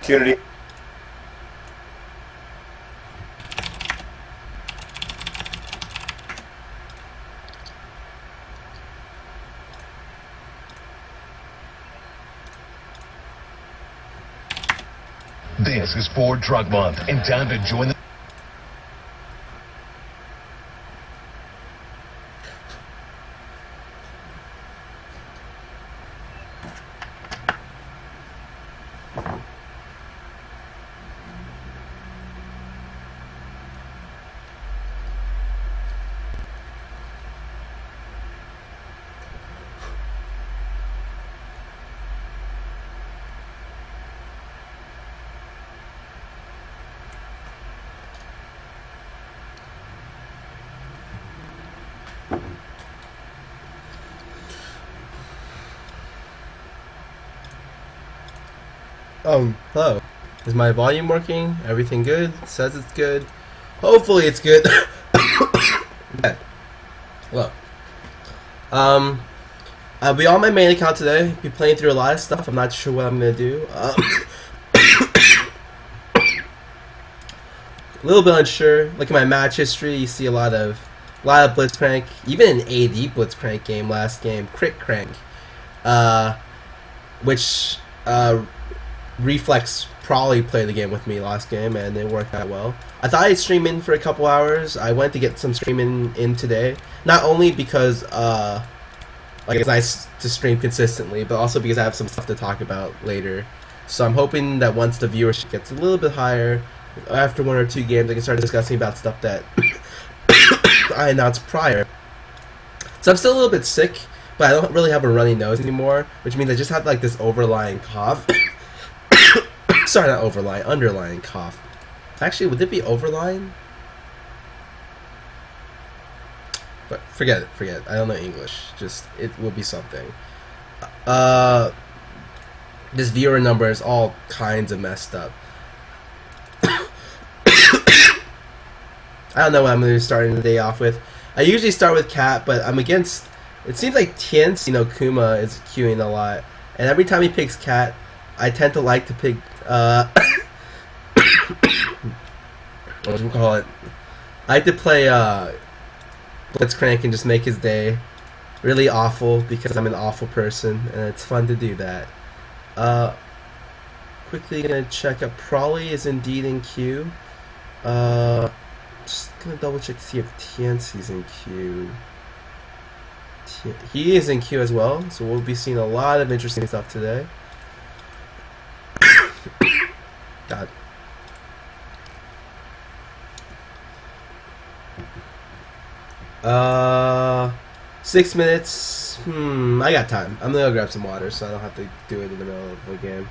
Opportunity. This is Ford Truck Month, and time to join the... Hello. Is my volume working? Everything good? It says it's good. Hopefully it's good. Okay. Hello. I'll be on my main account today. Be playing through a lot of stuff. I'm not sure what I'm gonna do. A little bit unsure. Look at my match history. You see a lot of Blitzcrank. Even an AD Blitzcrank game last game, Crit Crank, which Reflex probably played the game with me last game, and it worked out well. I thought I'd stream in for a couple hours. I went to get some streaming in today, not only because like it's nice to stream consistently, but also because I have some stuff to talk about later. So I'm hoping that once the viewership gets a little bit higher, after 1 or 2 games, I can start discussing about stuff that I announced prior. So I'm still a little bit sick, but I don't really have a runny nose anymore, which means I just have like this overlying cough. Sorry, not overlying, underlying cough. Actually, would it be overlying? But forget it, forget it. I don't know English. Just, it will be something. This viewer number is all kinds of messed up. I don't know what I'm going to be starting the day off with. I usually start with Cat, but I'm against... It seems like Tien's, Kuma is queuing a lot. And every time he picks Cat, I tend to like to pick... what do we call it? I like to play Blitzcrank and just make his day really awful because I'm an awful person, and it's fun to do that. Quickly gonna check up. Probably is indeed in queue. Just gonna double check to see if Tianxi's in queue. He is in queue as well, so we'll be seeing a lot of interesting stuff today. God. Uh, 6 minutes. I got time. I'm gonna go grab some water, so I don't have to do it in the middle of the game.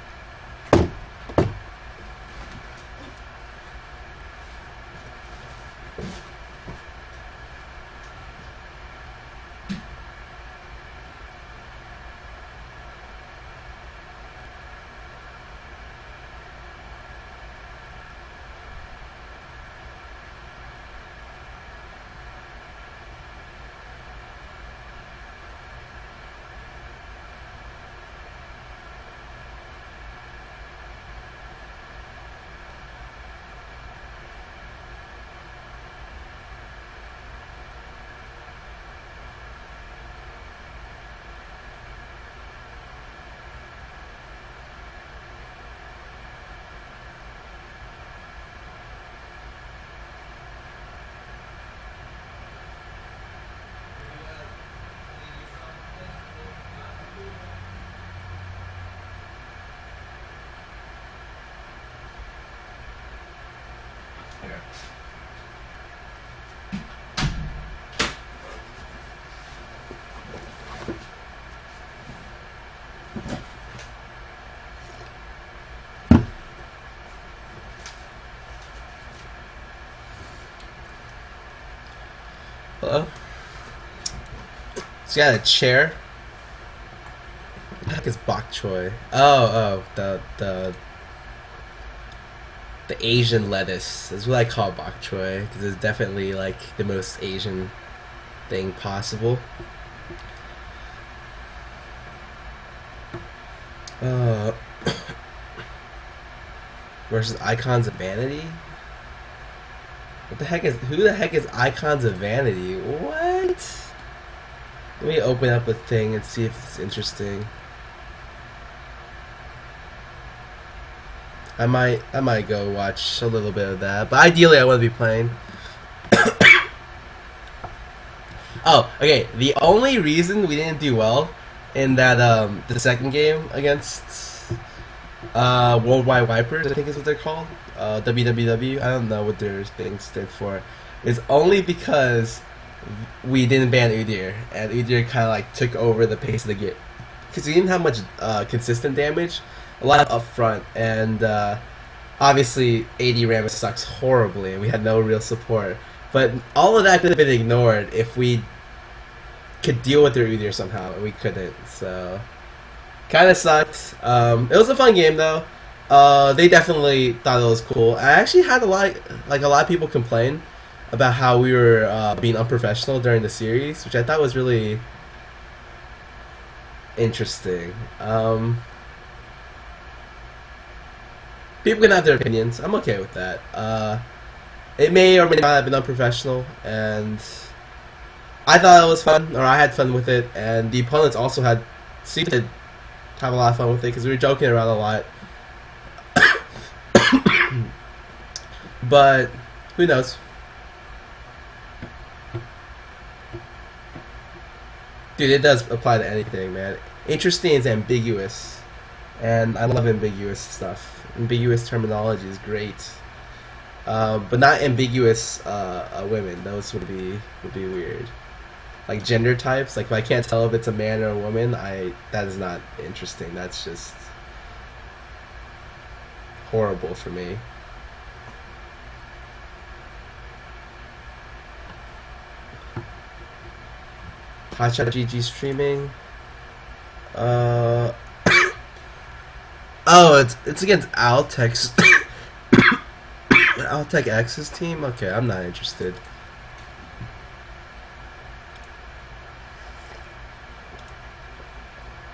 Hello? He's got a chair. What the heck is bok choy? Oh, the Asian lettuce is what I call bok choy, because it's definitely like the most Asian thing possible. versus Icons of Vanity. What the heck is? Who the heck is Icons of Vanity? What? Let me open up a thing and see if it's interesting. I might go watch a little bit of that, but ideally I want to be playing. Oh, okay. The only reason we didn't do well in that the second game against Worldwide Wipers, I think is what they're called, WWW. I don't know what their thing stood for. Is only because we didn't ban Udyr, and Udyr kind of like took over the pace of the game because we didn't have much consistent damage, a lot up front, and obviously AD Rammus sucks horribly, and we had no real support. But all of that could have been ignored if we could deal with their Udyr somehow, and we couldn't. So, kind of sucked. It was a fun game though. They definitely thought it was cool. I actually had a lot of people complain about how we were being unprofessional during the series, which I thought was really interesting. People can have their opinions. I'm okay with that. It may or may not have been unprofessional, and I thought it was fun, or I had fun with it, and the opponents also seemed to have a lot of fun with it because we were joking around a lot. But who knows? Dude, it does apply to anything, man. Interesting is ambiguous, and I love ambiguous stuff. Ambiguous terminology is great. But not ambiguous women. Those would be weird. Like gender types. Like if I can't tell if it's a man or a woman, that is not interesting. That's just horrible for me. Hotshot GG streaming. Oh, it's against Altex. Altec X's team? Okay, I'm not interested.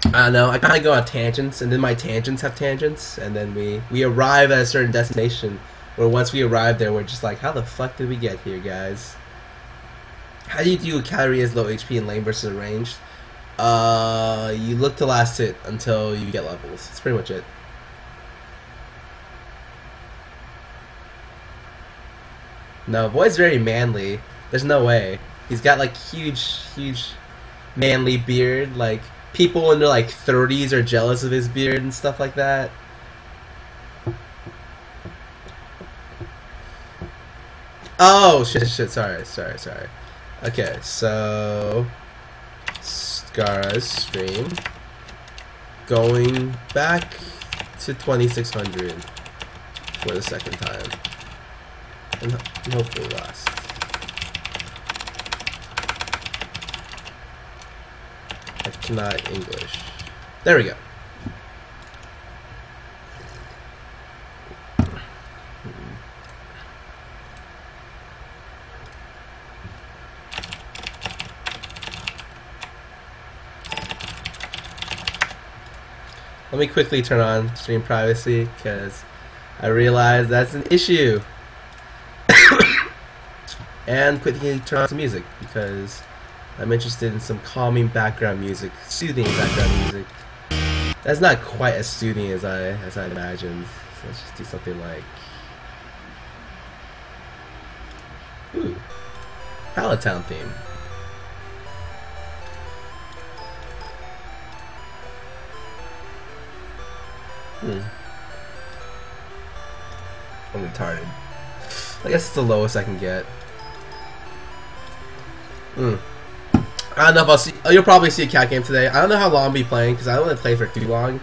I don't know, I kind of go on tangents, and then my tangents have tangents, and then we arrive at a certain destination, where once we arrive there, we're just like, how the fuck did we get here, guys? How do you do a category as low HP in lane versus ranged? You look to last hit until you get levels. That's pretty much it. No, boy's very manly. There's no way. He's got like huge manly beard. Like people in their like 30s are jealous of his beard and stuff like that. Oh shit! Sorry. Okay, so Scarra's stream going back to 2600 for the second time. And hopefully last. I cannot English. There we go. Let me quickly turn on stream privacy because I realize that's an issue. And quickly turn on some music because I'm interested in some calming background music, soothing background music. That's not quite as soothing as I imagined. So let's just do something like, ooh, Palatown theme. I'm retarded. I guess it's the lowest I can get. I don't know if I'll see. Oh, you'll probably see a cat game today. I don't know how long I'll be playing because I don't want to play for too long.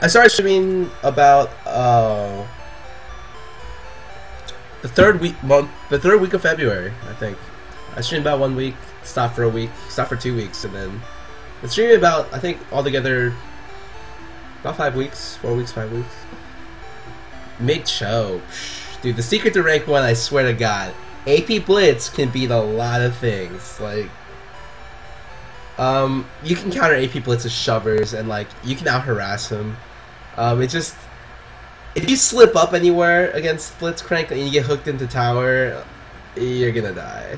I started streaming about the third week of February, I think. I streamed about 1 week, stopped for a week, stopped for 2 weeks, and then I streamed about, I think altogether About 5 weeks, 4 weeks, 5 weeks. Mid-show. Dude, the secret to rank 1, I swear to God, AP Blitz can beat a lot of things. Like, you can counter AP Blitz with shovers, and like, you can out-harass him. It just, if you slip up anywhere against Blitzcrank and you get hooked into tower, you're gonna die.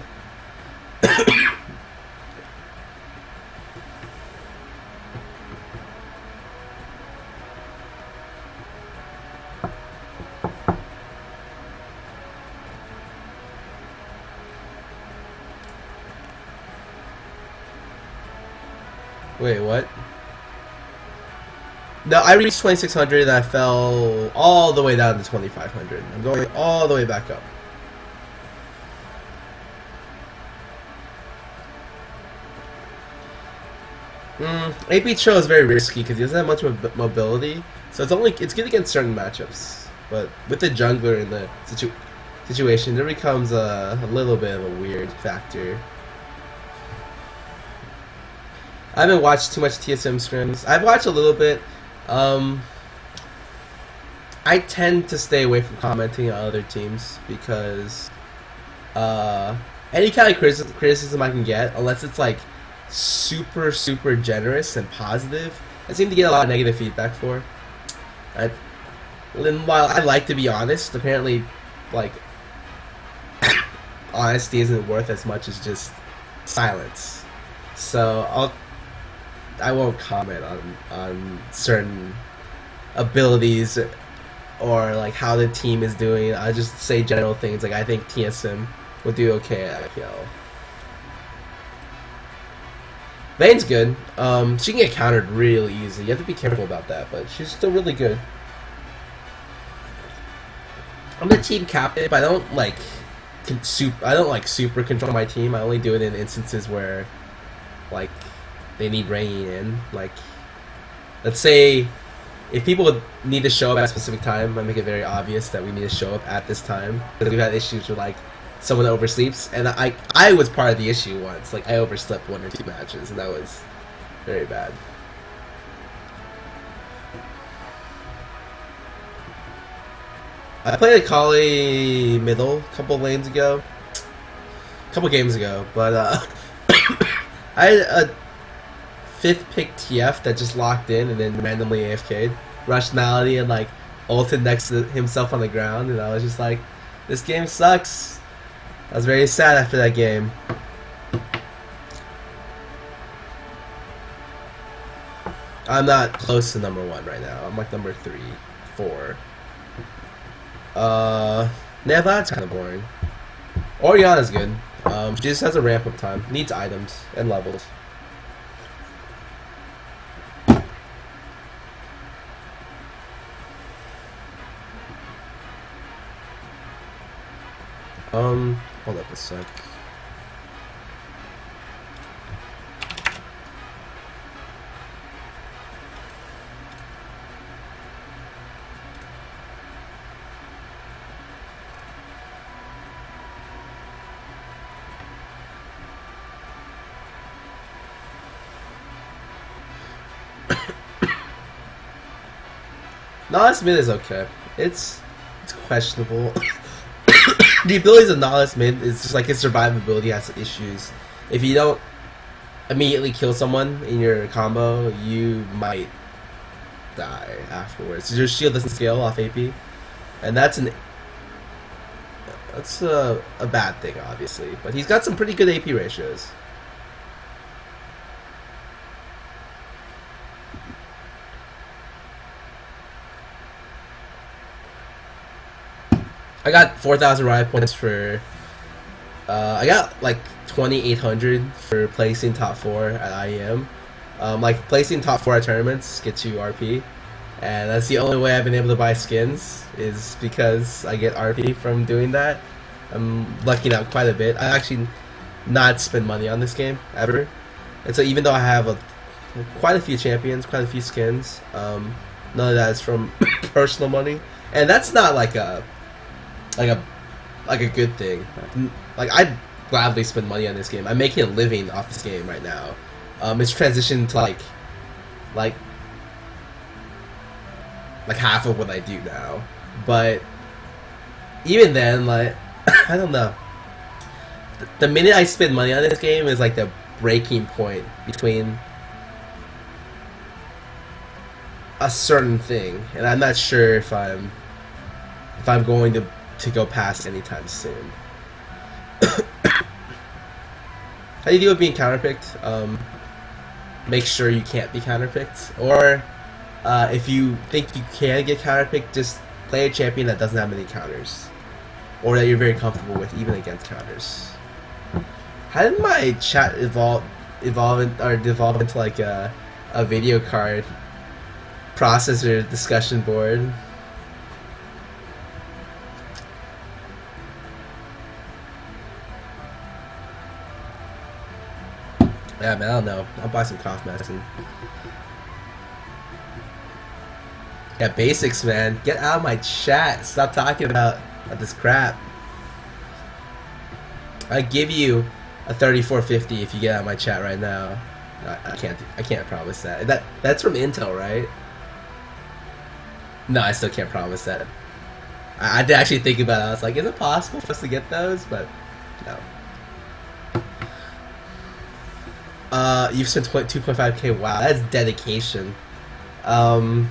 Wait, what? No, I reached 2600 and I fell all the way down to 2500. I'm going all the way back up. AP Cho is very risky because he doesn't have much mobility, so it's good against certain matchups. But with the jungler in the situation, there becomes a little bit of a weird factor. I haven't watched too much TSM scrims. I've watched a little bit. I tend to stay away from commenting on other teams because any kind of criticism I can get, unless it's like super generous and positive, I seem to get a lot of negative feedback for. And while I like to be honest, apparently, like, honesty isn't worth as much as just silence. So I won't comment on certain abilities or like how the team is doing. I just say general things like I think TSM will do okay at IPL. Vayne's good. She can get countered really easy. You have to be careful about that, but she's still really good. I'm the team captain, but I don't like super control my team. I only do it in instances where like they need reining in. Like, let's say if people need to show up at a specific time, I make it very obvious that we need to show up at this time. Because we've had issues with like someone that oversleeps, and I was part of the issue once. Like, I overslept 1 or 2 matches, and that was very bad. I played a Kali middle a couple games ago, but I had a 5th pick TF that just locked in and then randomly AFK'd, rushed Malady and like ulted next to himself on the ground, and I was just like, this game sucks. I was very sad after that game. I'm not close to number 1 right now. I'm like number 3, 4. Nevad's kind of boring. Oriana's good. She just has a ramp up time. Needs items and levels. Hold up a sec. Nihilus mid is okay. It's questionable. The abilities of Nihilus mid is just like his survivability has issues. If you don't immediately kill someone in your combo, you might die afterwards. Your shield doesn't scale off AP, and that's a bad thing, obviously. But he's got some pretty good AP ratios. I got 4,000 riot points for. I got like 2,800 for placing top 4 at IEM. Like placing top 4 at tournaments gets you RP, and that's the only way I've been able to buy skins is because I get RP from doing that. I'm lucking out quite a bit. I actually not spend money on this game ever, and so even though I have quite a few champions, quite a few skins, none of that is from personal money, and that's not like a good thing. Like, I'd gladly spend money on this game. I'm making a living off this game right now. It's transitioned to like like half of what I do now. But even then, like I don't know. The minute I spend money on this game is like the breaking point between a certain thing, and I'm not sure if I'm going to go past anytime soon. How do you deal with being counterpicked? Make sure you can't be counterpicked, or if you think you can get counterpicked, just play a champion that doesn't have many counters, or that you're very comfortable with even against counters. How did my chat devolve into like a video card processor discussion board? Yeah, man, I don't know. I'll buy some cough medicine. Yeah, basics, man. Get out of my chat. Stop talking about this crap. I give you a 3450 if you get out of my chat right now. I can't promise that. That's from Intel, right? No, I still can't promise that. I did actually think about it. I was like, is it possible for us to get those? But no. You've spent 2.5k. Wow, that's dedication. I don't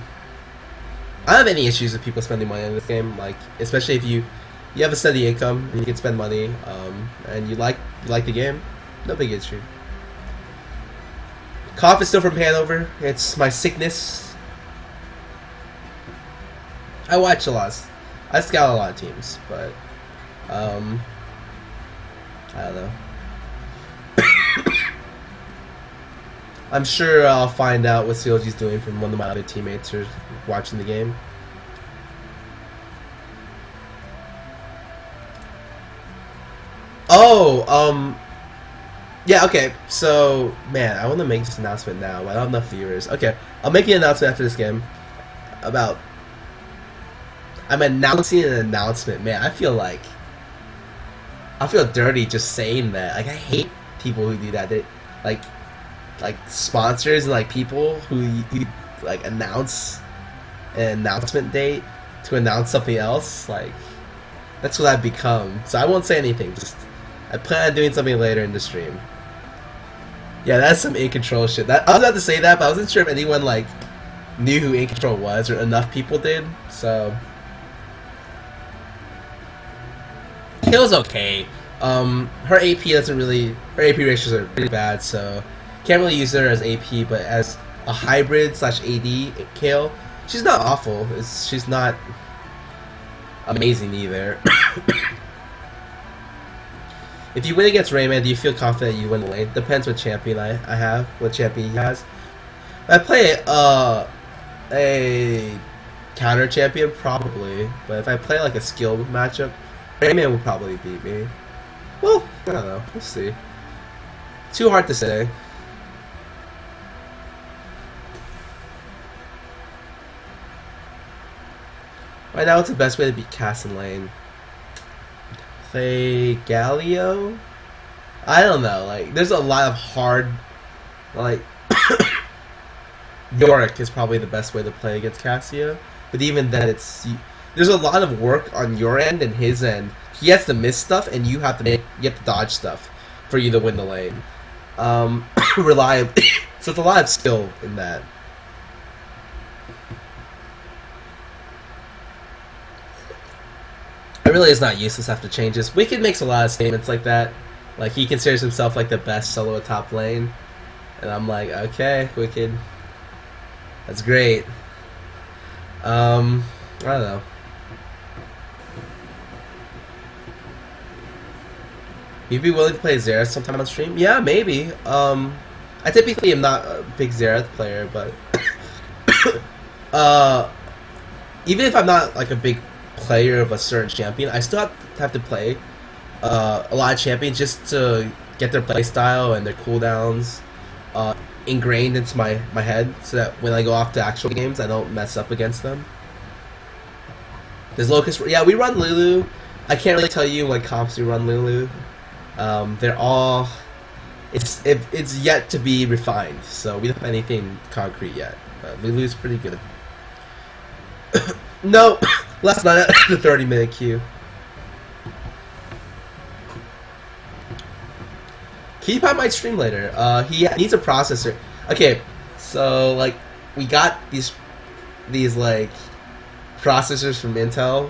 have any issues with people spending money on this game. Like, especially if you have a steady income and you can spend money, and you like the game. No big issue. Cough is still from Hanover. It's my sickness. I watch a lot. I scout a lot of teams, but I don't know. I'm sure I'll find out what CLG's doing from one of my other teammates who are watching the game. Oh, yeah, okay, so, man, I want to make this announcement now, but I don't have enough viewers. Okay, I'll make an announcement after this game about... I'm announcing an announcement. Man, I feel dirty just saying that. Like, I hate people who do that. They, like sponsors and, like, people who like, announce an announcement date to announce something else. Like, that's what I've become. So I won't say anything. Just, I plan on doing something later in the stream. Yeah, that's some In Control shit. I was about to say that, but I wasn't sure if anyone, like, knew who In Control was, or enough people did, so... Kill's okay. Her AP doesn't really... Her AP ratios are pretty bad, so... Can't really use her as AP, but as a hybrid / AD Kale, she's not awful. She's not amazing either. If you win against Rayman, do you feel confident you win the lane? Depends what champion I have, what champion he has. If I play a counter champion, probably. But if I play like a skill matchup, Rayman will probably beat me. Well, I don't know. We'll see. Too hard to say. Right now, what's the best way to beat Cass in lane? Play Galio? I don't know. Like, there's a lot of hard, like, Yorick is probably the best way to play against Cassia. But even then, there's a lot of work on your end and his end. He has to miss stuff, and you have to dodge stuff for you to win the lane. Reliably. So it's a lot of skill in that. It really is not useless after changes. Wicked makes a lot of statements like that. Like, he considers himself like the best solo top lane. And I'm like, okay, Wicked. That's great. I don't know. You'd be willing to play Xerath sometime on stream? Yeah, maybe. I typically am not a big Xerath player, but... even if I'm not, like, a big player of a certain champion, I still have to play a lot of champions just to get their playstyle and their cooldowns ingrained into my head, so that when I go off to actual games, I don't mess up against them. There's Locust. Yeah, we run Lulu. I can't really tell you what comps we run Lulu. They're all... It's yet to be refined, so we don't have anything concrete yet. Lulu's pretty good. No, let's not at the 30-minute queue. Keepy might stream later. He needs a processor. Okay, so like we got these like processors from Intel,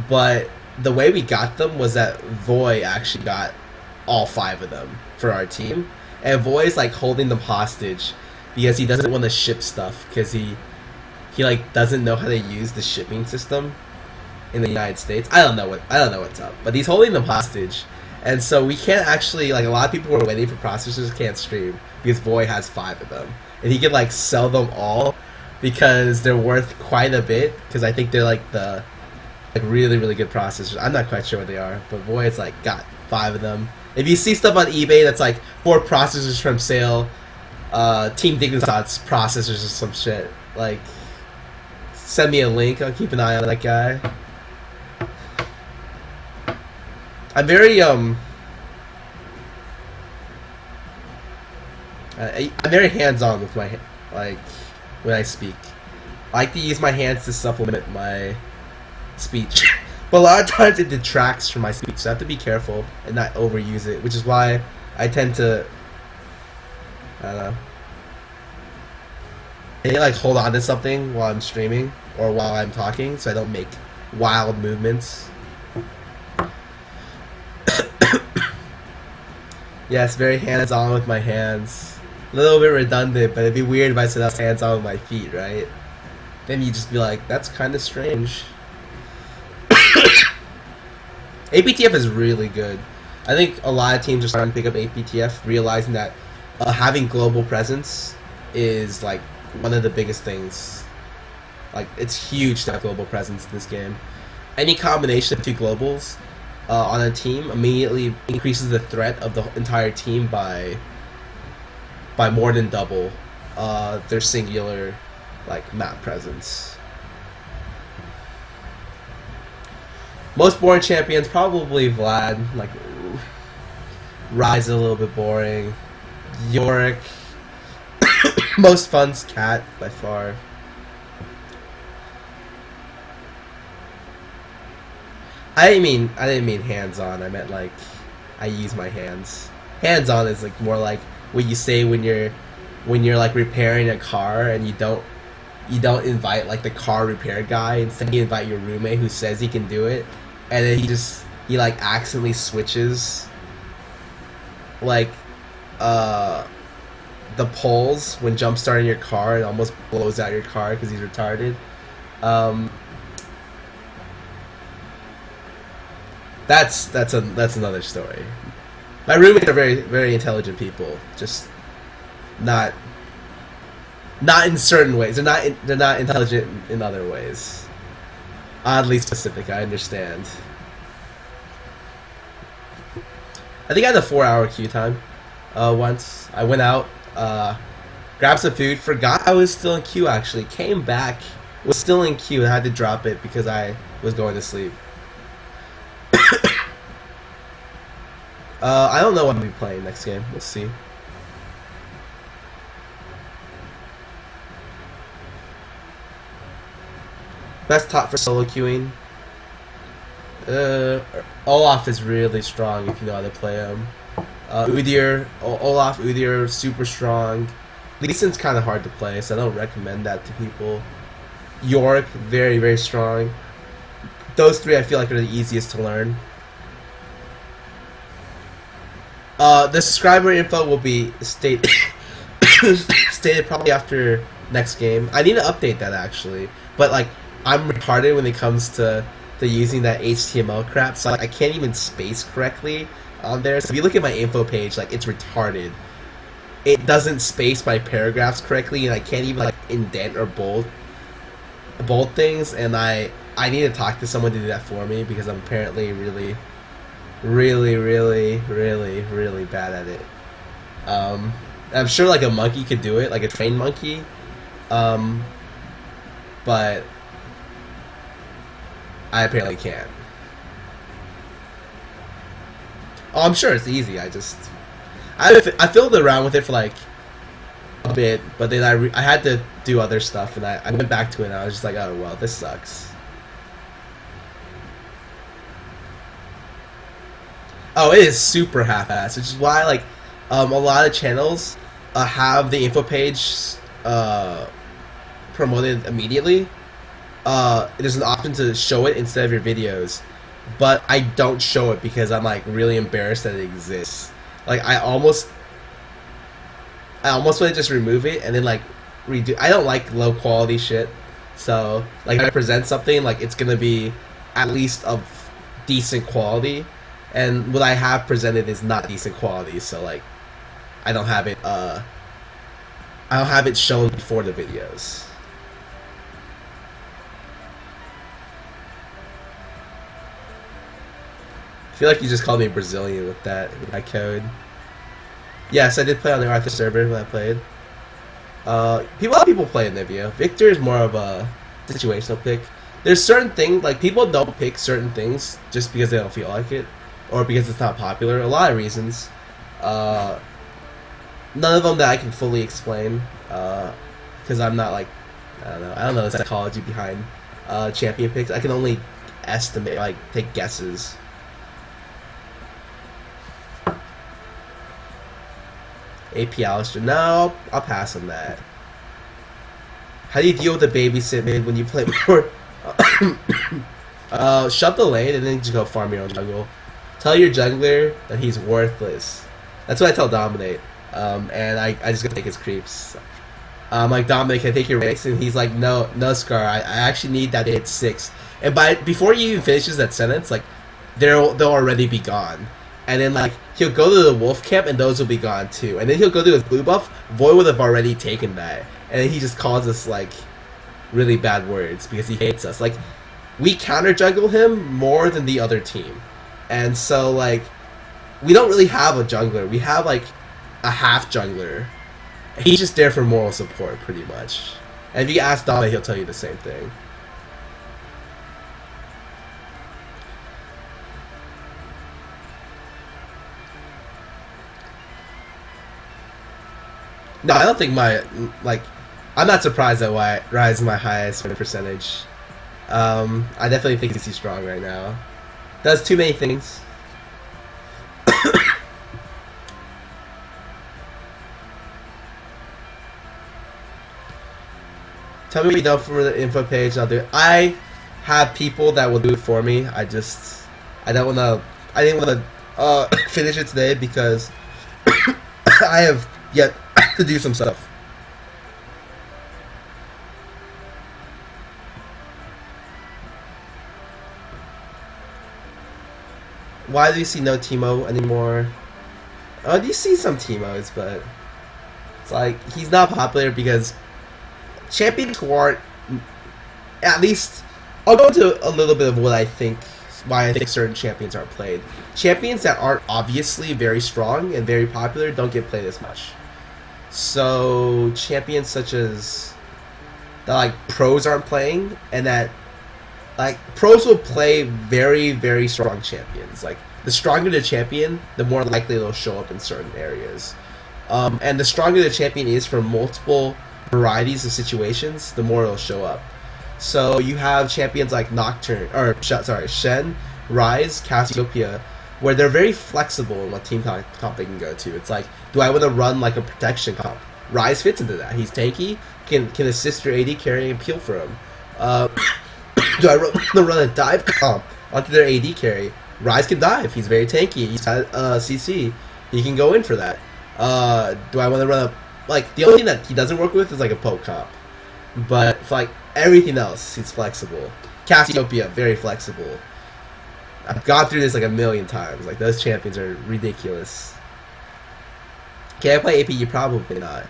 but the way we got them was that Voy actually got all 5 of them for our team, and Voy's like holding them hostage because he doesn't want to ship stuff because he like doesn't know how to use the shipping system in the United States. I don't know what's up, but he's holding them hostage. And so we can't actually, like, a lot of people who are waiting for processors can't stream because Voy has 5 of them. And he can, like, sell them all because they're worth quite a bit, because I think they're, like, the, like, really, really good processors. I'm not quite sure what they are, but Voy's, like, got 5 of them. If you see stuff on eBay that's, like, 4 processors from sale, Team Dignitas processors or some shit, like, send me a link. I'll keep an eye on that guy. I'm very I'm very hands-on with my like when I speak. I like to use my hands to supplement my speech, but a lot of times it detracts from my speech. So I have to be careful and not overuse it, which is why I tend to I don't know. I like hold on to something while I'm streaming or while I'm talking, so I don't make wild movements. Yes, very hands-on with my hands. A little bit redundant, but it'd be weird if I said I was hands-on with my feet, right? Then you'd just be like, that's kind of strange. APTF is really good. I think a lot of teams are starting to pick up APTF, realizing that having global presence is like one of the biggest things. Like, it's huge to have global presence in this game. Any combination of 2 globals on a team immediately increases the threat of the entire team by more than double their singular like map presence. Most boring champions, probably Vlad. Like, Rise is a little bit boring. Yorick. Most fun's Cat by far. I didn't mean hands-on. I meant like I use my hands. Hands-on is like more like what you say when you're like repairing a car and you don't invite like the car repair guy. Instead you invite your roommate who says he can do it, and then he like accidentally switches like the poles when jump starting your car and almost blows out your car because he's retarded. That's another story. My roommates are very, very intelligent people. Just not in certain ways. They're not intelligent in other ways. Oddly specific. I understand. I think I had a 4-hour queue time. Once I went out, grabbed some food, forgot I was still in queue. Actually, came back, was still in queue, and had to drop it because I was going to sleep. I don't know what I'm going to be playing next game. We'll see. Best top for solo queuing. Olaf is really strong if you know how to play him. Olaf, Udyr, super strong. Lee Sin's kind of hard to play, so I don't recommend that to people. Yorick, very, very strong. Those 3 I feel like are the easiest to learn. The subscriber info will be stated probably after next game. I need to update that actually, but like I'm retarded when it comes to using that HTML crap, so like I can't even space correctly on there. So if you look at my info page, like it's retarded. It doesn't space my paragraphs correctly, and I can't even like indent or bold things. And I need to talk to someone to do that for me because I'm apparently really bad at it. I'm sure like a monkey could do it, like a trained monkey, but I apparently can't. Oh, I'm sure it's easy. I fiddled around with it for like a bit, but then I had to do other stuff, and I went back to it, and I was just like, oh, well, this sucks. Oh, it is super half-assed, which is why, like, a lot of channels have the info page promoted immediately. There's an option to show it instead of your videos, but I don't show it because I'm, like, really embarrassed that it exists. Like, I almost want to just remove it and then, like, redo. I don't like low-quality shit, so, like, if I present something, like, it's gonna be at least of decent quality. And what I have presented is not decent quality, so like, I don't have it shown before the videos. I feel like you just called me Brazilian with that code. Yes, I did play on the Arthur server when I played. A lot of people play Anivia. Victor is more of a situational pick. There's certain things, like, people don't pick certain things just because they don't feel like it, or because it's not popular. A lot of reasons. None of them that I can fully explain, because I'm not, like, I don't know the psychology behind champion picks. I can only estimate, like, take guesses. AP Alistair, no, I'll pass on that. How do you deal with the babysit mid when you play more? Shut the lane and then just go farm your own jungle. Tell your jungler that he's worthless. That's what I tell Dominate. And I just gotta take his creeps. Like, Dominic, can I take your rakes? And he's like, no, Scarra, I actually need that to hit 6. And before he even finishes that sentence, like, they'll already be gone. And then, like, he'll go to the wolf camp and those will be gone too. And then he'll go to his blue buff, Void would have already taken that. And then he just calls us, like, really bad words because he hates us. Like, we counter juggle him more than the other team. And so, like, we don't really have a jungler. We have, like, a half jungler. He's just there for moral support, pretty much. And if you ask Donna, he'll tell you the same thing. No, I don't think I'm not surprised that Ryze is my highest win percentage. I definitely think he's strong right now. Does too many things. Tell me what you know from the info page and I'll do it. I have people that will do it for me. I didn't want to finish it today because I have yet to do some stuff. Why do you see no Teemo anymore? Oh, do you see some Teemos, but it's like, he's not popular because champions who aren't, at least, I'll go into a little bit of why I think certain champions aren't played. Champions that aren't obviously very strong and very popular don't get played as much. So champions such as that, like, pros aren't playing, and that, like, pros will play very, very strong champions. Like, the stronger the champion, the more likely they'll show up in certain areas. And the stronger the champion is for multiple varieties of situations, the more it'll show up. So you have champions like Shen, Ryze, Cassiopeia, where they're very flexible in what team comp they can go to. It's like, do I want to run like a protection comp? Ryze fits into that. He's tanky, can assist your AD carry and peel for him. Do I want to run a dive comp onto their AD carry? Ryze can dive. He's very tanky. He's had CC. He can go in for that. Do I want to run a... Like, the only thing that he doesn't work with is like a poke comp. But for like everything else, he's flexible. Cassiopeia, very flexible. I've gone through this like a million times. Like, those champions are ridiculous. Can I play AP? You probably not.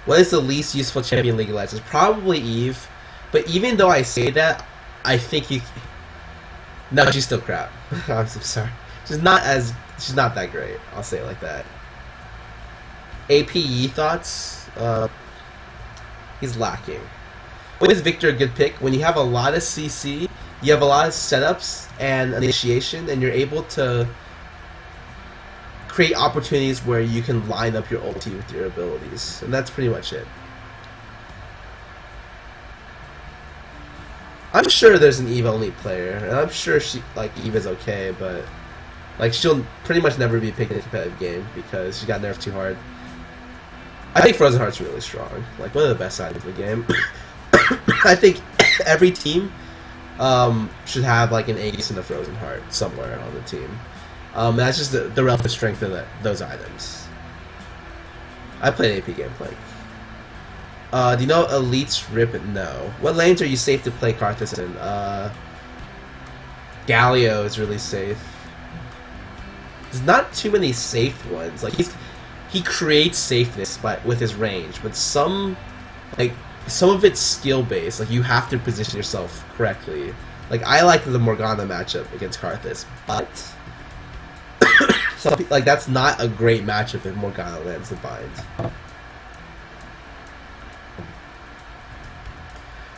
What is the least useful champion in League of Legends? Probably Eve. But even though I say that, I think you... No, she's still crap. I'm so sorry. She's not that great. I'll say it like that. APE thoughts? He's lacking. When is Victor a good pick? When you have a lot of CC, you have a lot of setups and initiation, and you're able to create opportunities where you can line up your ulti with your abilities, and that's pretty much it. I'm sure there's an Eve only player, and I'm sure Eve is okay, but she'll pretty much never be picked in a competitive game because she got nerfed too hard. I think Frozen Heart's really strong, like one of the best items in the game. I think every team should have like an Aegis and a Frozen Heart somewhere on the team. That's just the relative strength of those items. I played AP game playing. Do you know Elite's Rip? No. What lanes are you safe to play Karthus in? Galio is really safe. There's not too many safe ones. Like he creates safeness with his range, but some of it's skill based. Like you have to position yourself correctly. Like I like the Morgana matchup against Karthus, but that's not a great matchup if Morgana lands the bind.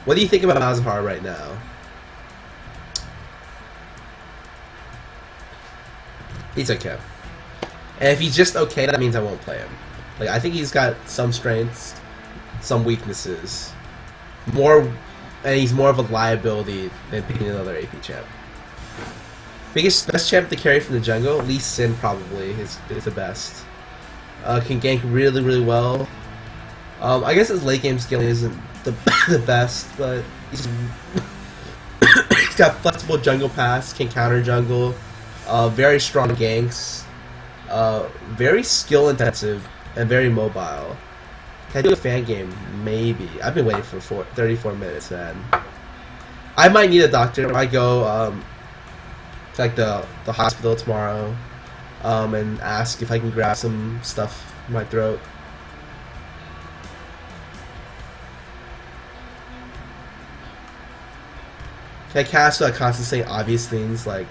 What do you think about Malzahar right now? He's okay. And if he's just okay, that means I won't play him. Like I think he's got some strengths, some weaknesses. And he's more of a liability than picking another AP champ. Best champ to carry from the jungle, Lee Sin probably is the best. Can gank really, really well. I guess his late game scaling isn't the best, but he's got flexible jungle pass, can counter jungle, very strong ganks, very skill intensive, and very mobile. Can I do a fan game? Maybe. I've been waiting for 34 minutes, man. I might need a doctor when I go to like the hospital tomorrow, and ask if I can grab some stuff in my throat. Can I cast without constantly saying obvious things? Like,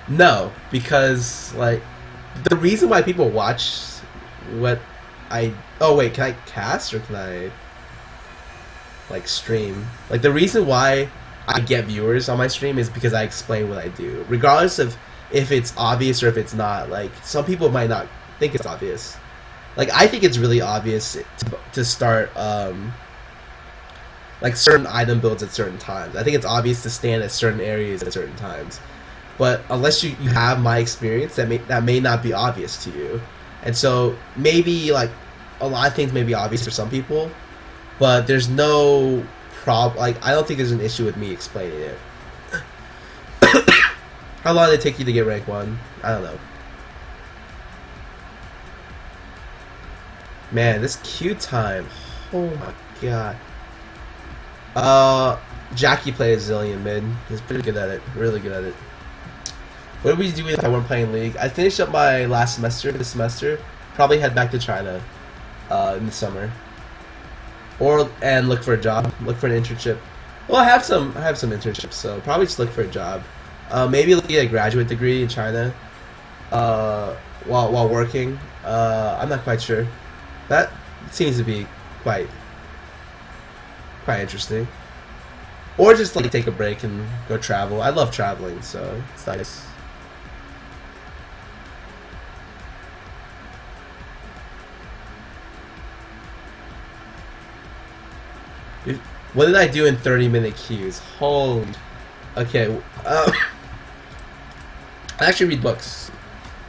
no, because like the reason why people watch what I can I cast or can I like stream? Like the reason why I get viewers on my stream is because I explain what I do, regardless of if it's obvious or if it's not. Like some people might not think it's obvious. Like I think it's really obvious to start like certain item builds at certain times. I think it's obvious to stand at certain areas at certain times. But unless you have my experience, that may not be obvious to you. And so maybe like a lot of things may be obvious for some people, but there's no problem. Like I don't think there's an issue with me explaining it. How long did it take you to get rank 1? I don't know. Man, this queue time. Oh my god. Jackie plays Zillion mid. He's pretty good at it. Really good at it. What would we do if I weren't playing League? I finished up my last semester this semester. Probably head back to China in the summer. And look for a job. Look for an internship. Well, I have some internships, so probably just look for a job. Maybe get a graduate degree in China while working. I'm not quite sure. That seems to be quite interesting. Or just like take a break and go travel. I love traveling, so it's nice. What did I do in 30-minute queues? Holy. Okay. I actually read books.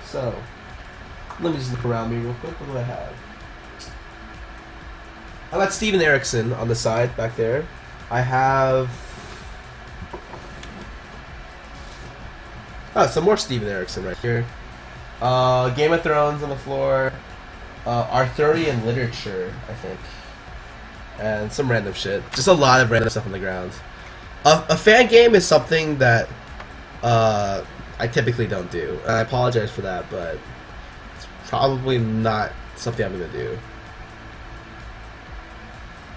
So, let me just look around me real quick. What do I have? I got Steven Erickson on the side back there. I have some more Steven Erickson right here. Game of Thrones on the floor. Arthurian literature, I think. And some random shit. Just a lot of random stuff on the ground. A fan game is something that I typically don't do. And I apologize for that, but it's probably not something I'm going to do.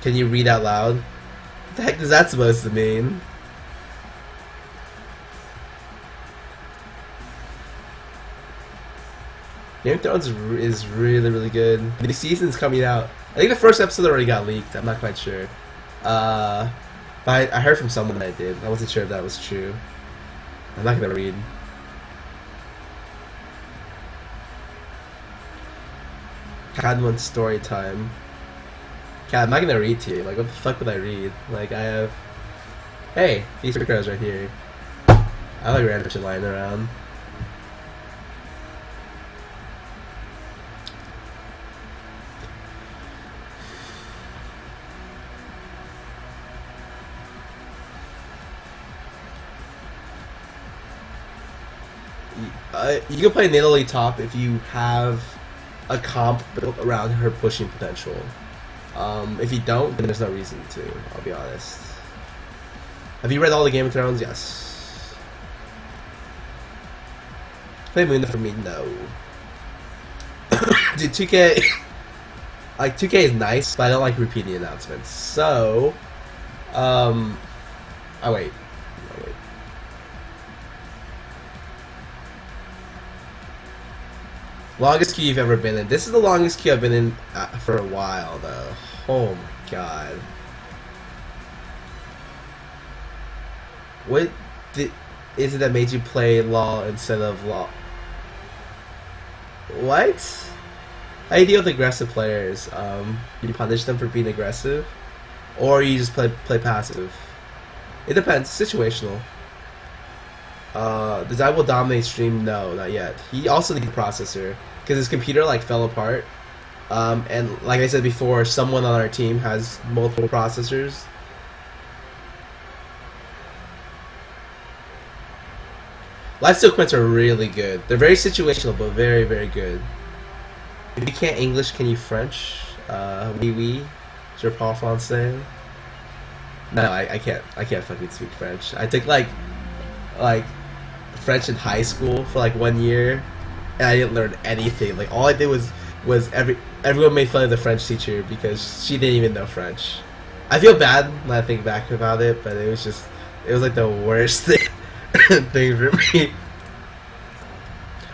Can you read out loud? What the heck is that supposed to mean? Game of Thrones is really, really good. The season's coming out. I think the first episode already got leaked. I'm not quite sure. But I heard from someone that did. I wasn't sure if that was true. I'm not gonna read. Cadman story time. Cat, I'm not gonna read to you. Like, what the fuck would I read? Like, I have. Hey, these cards right here. I like random shit lying around. You can play Nidalee top if you have a comp built around her pushing potential. If you don't, then there's no reason to, I'll be honest. Have you read all the Game of Thrones? Yes. Play Moon for me? No. Dude, 2K... like, 2K is nice, but I don't like repeating announcements. So... Oh, wait. Longest queue you've ever been in. This is the longest queue I've been in for a while, though. Oh my god. What is it that made you play LOL instead of LOL? What? How do you deal with aggressive players? You punish them for being aggressive? Or you just play passive? It depends. Situational. Does I will dominate stream? No, not yet. He also needs a processor because his computer like fell apart. And like I said before, someone on our team has multiple processors. Lifesteal quints are really good. They're very situational, but very, very good. If you can't English, can you French? Oui, je parle français. No, I can't. I can't fucking speak French. I took like French in high school for like 1 year, and I didn't learn anything. Like all I did was everyone made fun of the French teacher because she didn't even know French. I feel bad when I think back about it, but it was like the worst thing for me.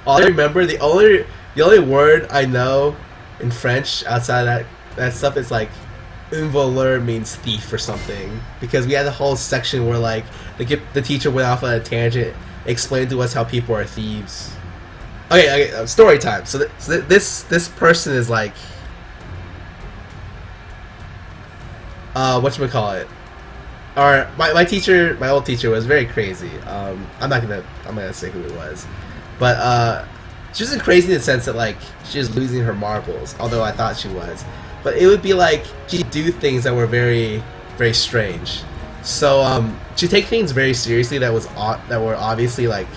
All I remember, the only word I know in French outside of that stuff is like un voleur means thief or something, because we had a whole section where like the teacher went off on a tangent, explained to us how people are thieves. Okay, story time. So this person is like whatchamacallit. Or my teacher, my old teacher, was very crazy. I'm not gonna say who it was, but she wasn't crazy in the sense that like she was losing her marbles, although I thought she was. But it would be like she'd do things that were very, very strange. So she'd take things very seriously that were obviously like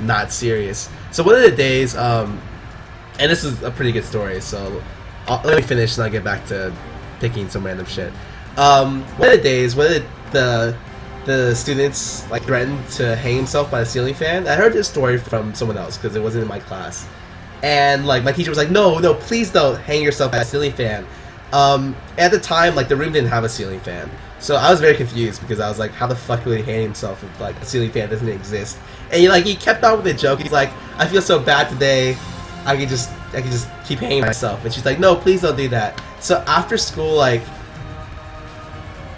not serious. So one of the days, and this is a pretty good story. So let me finish and I'll get back to picking some random shit. One of the days, one of the students like threatened to hang himself by a ceiling fan. I heard this story from someone else because it wasn't in my class, and like my teacher was like, no, please don't hang yourself by a ceiling fan. At the time, like the room didn't have a ceiling fan, so I was very confused because I was like, how the fuck would he hang himself if like a ceiling fan doesn't exist? And he kept on with the joke. He's like, I feel so bad today. I could just keep hanging myself. And she's like, no, please don't do that. So after school, like,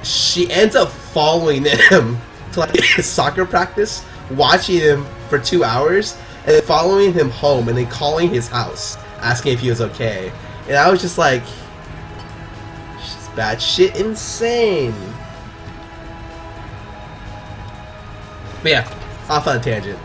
she ends up following him to like his soccer practice, watching him for 2 hours, and then following him home, and then calling his house, asking if he was okay. And I was just like, she's batshit insane. But yeah, off on a tangent.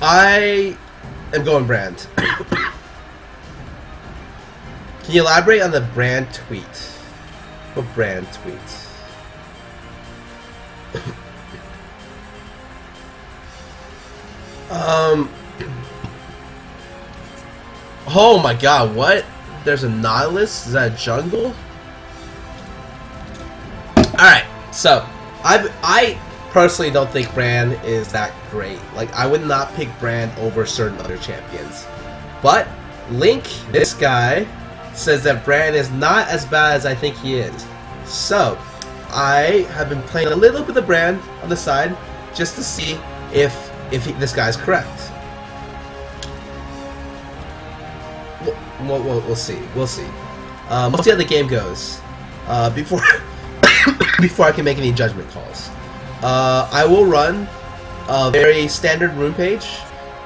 I am going brand. Can you elaborate on the brand tweet? What brand tweet? Oh my god, what? There's a Nautilus? Is that a jungle? Alright, so I personally don't think Bran is that great. Like, I would not pick Bran over certain other champions. But Link, this guy, says that Bran is not as bad as I think he is. So I have been playing a little bit of Bran on the side just to see if this guy's correct. We'll see. We'll see. We'll see how the game goes. Before before I can make any judgment calls. I will run a very standard rune page,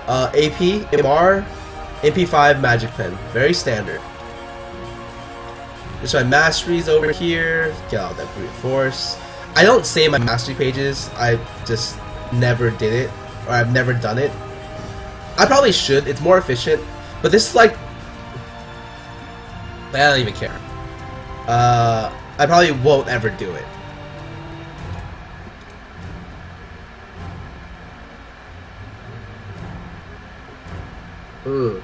AP, MR, MP5, Magic Pen. Very standard. Just my masteries over here. Get out that brute force. I don't save my mastery pages. I just never did it, or I've never done it. I probably should. It's more efficient. But this is like, I don't even care. I probably won't ever do it. Ooh.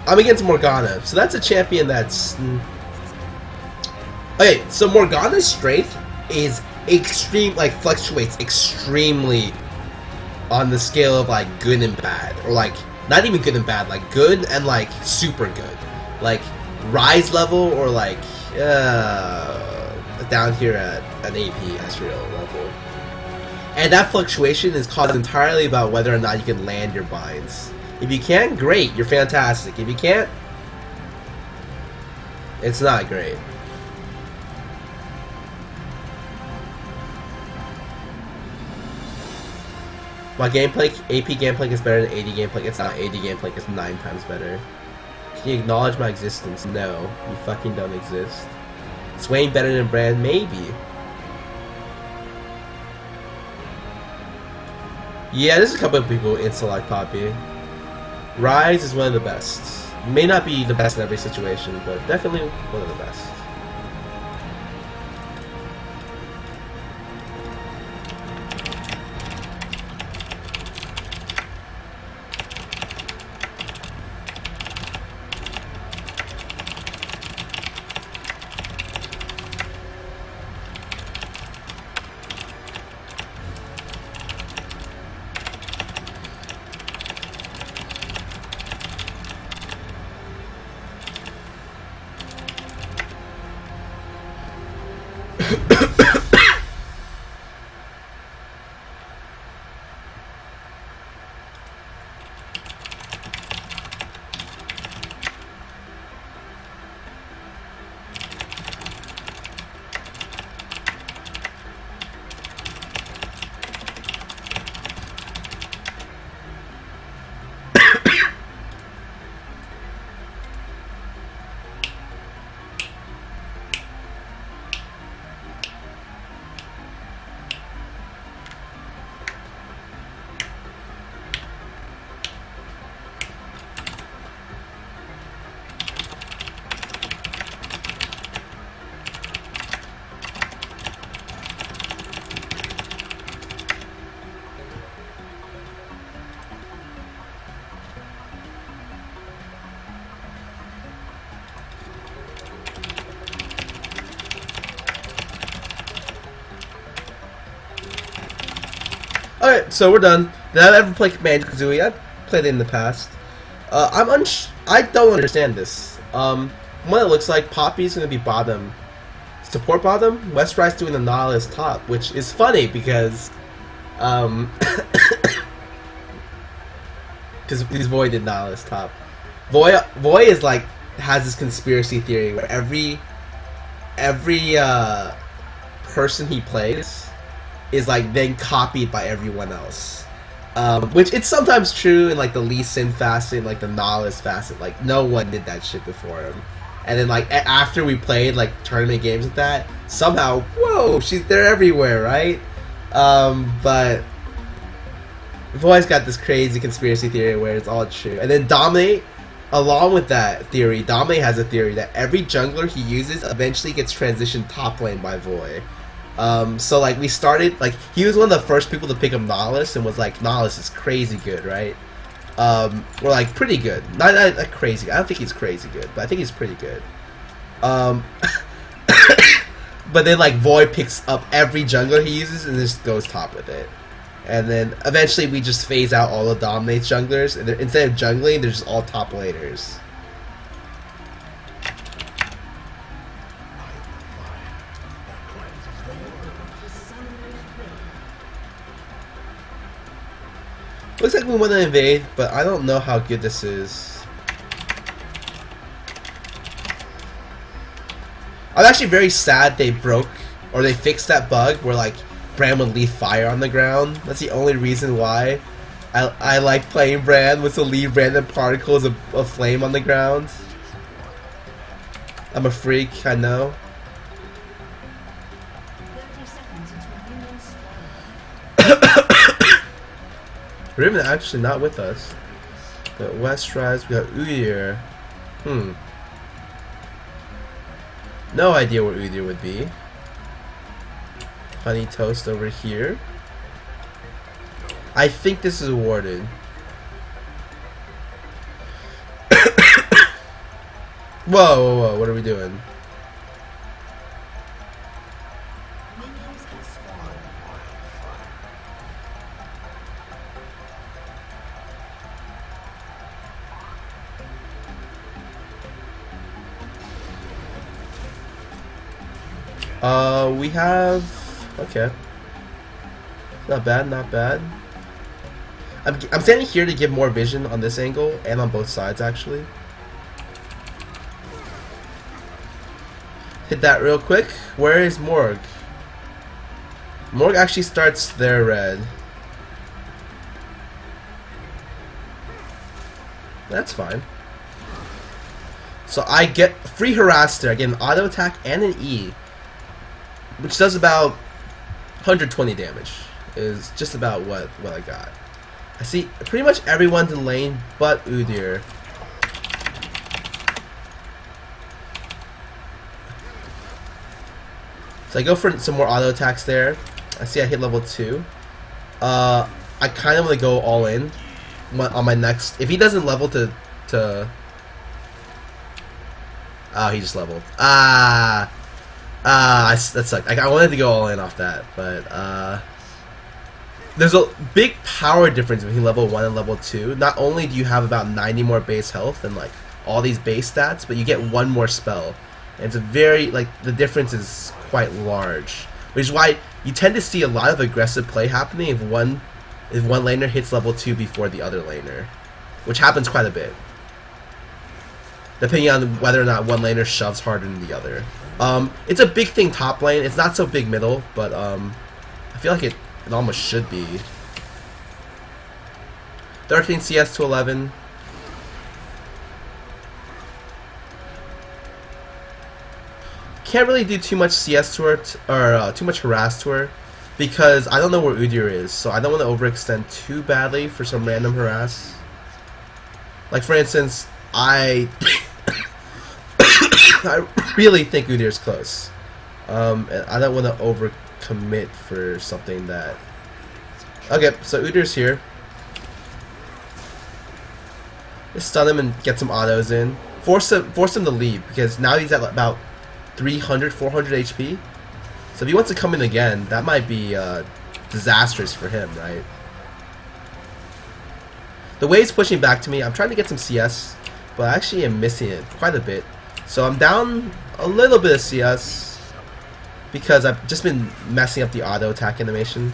I'm against Morgana, so that's a champion that's... Okay, so Morgana's strength is extreme, like, fluctuates extremely on the scale of, like, good and bad. Or, like, not even good and bad, like, good and, like, super good. Like, rise level or, like, down here at an AP Astral level. And that fluctuation is caused entirely about whether or not you can land your binds. If you can, great, you're fantastic. If you can't, it's not great. My gameplay, AP gameplay is better than AD gameplay. It's not. AD gameplay is 9 times better. Can you acknowledge my existence? No, you fucking don't exist. Swain better than Brand? Maybe. Yeah, there's a couple of people in Select Poppy. Rise is one of the best. May not be the best in every situation, but definitely one of the best. Alright, so we're done. Did I ever play Banjo-Kazooie? I've played it in the past. I don't understand this. What it looks like, Poppy's gonna be bottom. Support bottom? Westrite's doing the Nihilus top, which is funny because because Void did Nihilus top. Void is like has this conspiracy theory where every person he plays is like then copied by everyone else, which it's sometimes true in like the Lee Sin facet, like the Nihilus facet. Like no one did that shit before him, and then like after we played like tournament games with that, somehow whoa, they're everywhere, right? But Void's got this crazy conspiracy theory where it's all true, and then Dominate. Along with that theory, Dominate has a theory that every jungler he uses eventually gets transitioned top lane by Void. So like we started, like he was one of the first people to pick up Nihilus and was like, Nihilus is crazy good, right? Or like pretty good, not crazy. I don't think he's crazy good, but I think he's pretty good. But then like Void picks up every jungler he uses and just goes top with it. And then eventually we just phase out all the Dominate's junglers, and instead of jungling, they're just all top laners. Looks like we want to invade, but I don't know how good this is. I'm actually very sad they broke or they fixed that bug where like Bran would leave fire on the ground. That's the only reason why I like playing Bran, was to leave random particles of flame on the ground. I'm a freak, I know. Riven actually not with us. But West Rise, we got Udyr. No idea where Udyr would be. Honey Toast over here. I think this is awarded. Whoa, what are we doing? We have... okay. Not bad, not bad. I'm standing here to give more vision on this angle, and on both sides, actually. Hit that real quick. Where is Morg? Morg actually starts there red. That's fine. So I get free harass there. I get an auto attack and an E, which does about 120 damage. Is just about what I got. I see pretty much everyone's in lane but Udyr. So I go for some more auto attacks there. I see I hit level 2. I kind of want to go all in on my next. If he doesn't level to oh, he just leveled. That sucked. I wanted to go all in off that, but there's a big power difference between level 1 and level 2. Not only do you have about 90 more base health and like all these base stats, but you get one more spell. And it's a very, like, the difference is quite large. Which is why you tend to see a lot of aggressive play happening if one laner hits level 2 before the other laner. Which happens quite a bit. Depending on whether or not one laner shoves harder than the other. It's a big thing top lane. It's not so big middle, but I feel like it almost should be. 13 CS to 11. Can't really do too much CS to her, or too much harass to her, because I don't know where Udyr is, so I don't want to overextend too badly for some random harass. Like, for instance, I really think Udyr's close. And I don't want to overcommit for something that... Okay, so Udyr's here. Just stun him and get some autos in. Force him to leave, because now he's at about 300, 400 HP. So if he wants to come in again, that might be disastrous for him, right? The way he's pushing back to me, I'm trying to get some CS, but I actually am missing it quite a bit. So I'm down a little bit of CS because I've just been messing up the auto attack animation.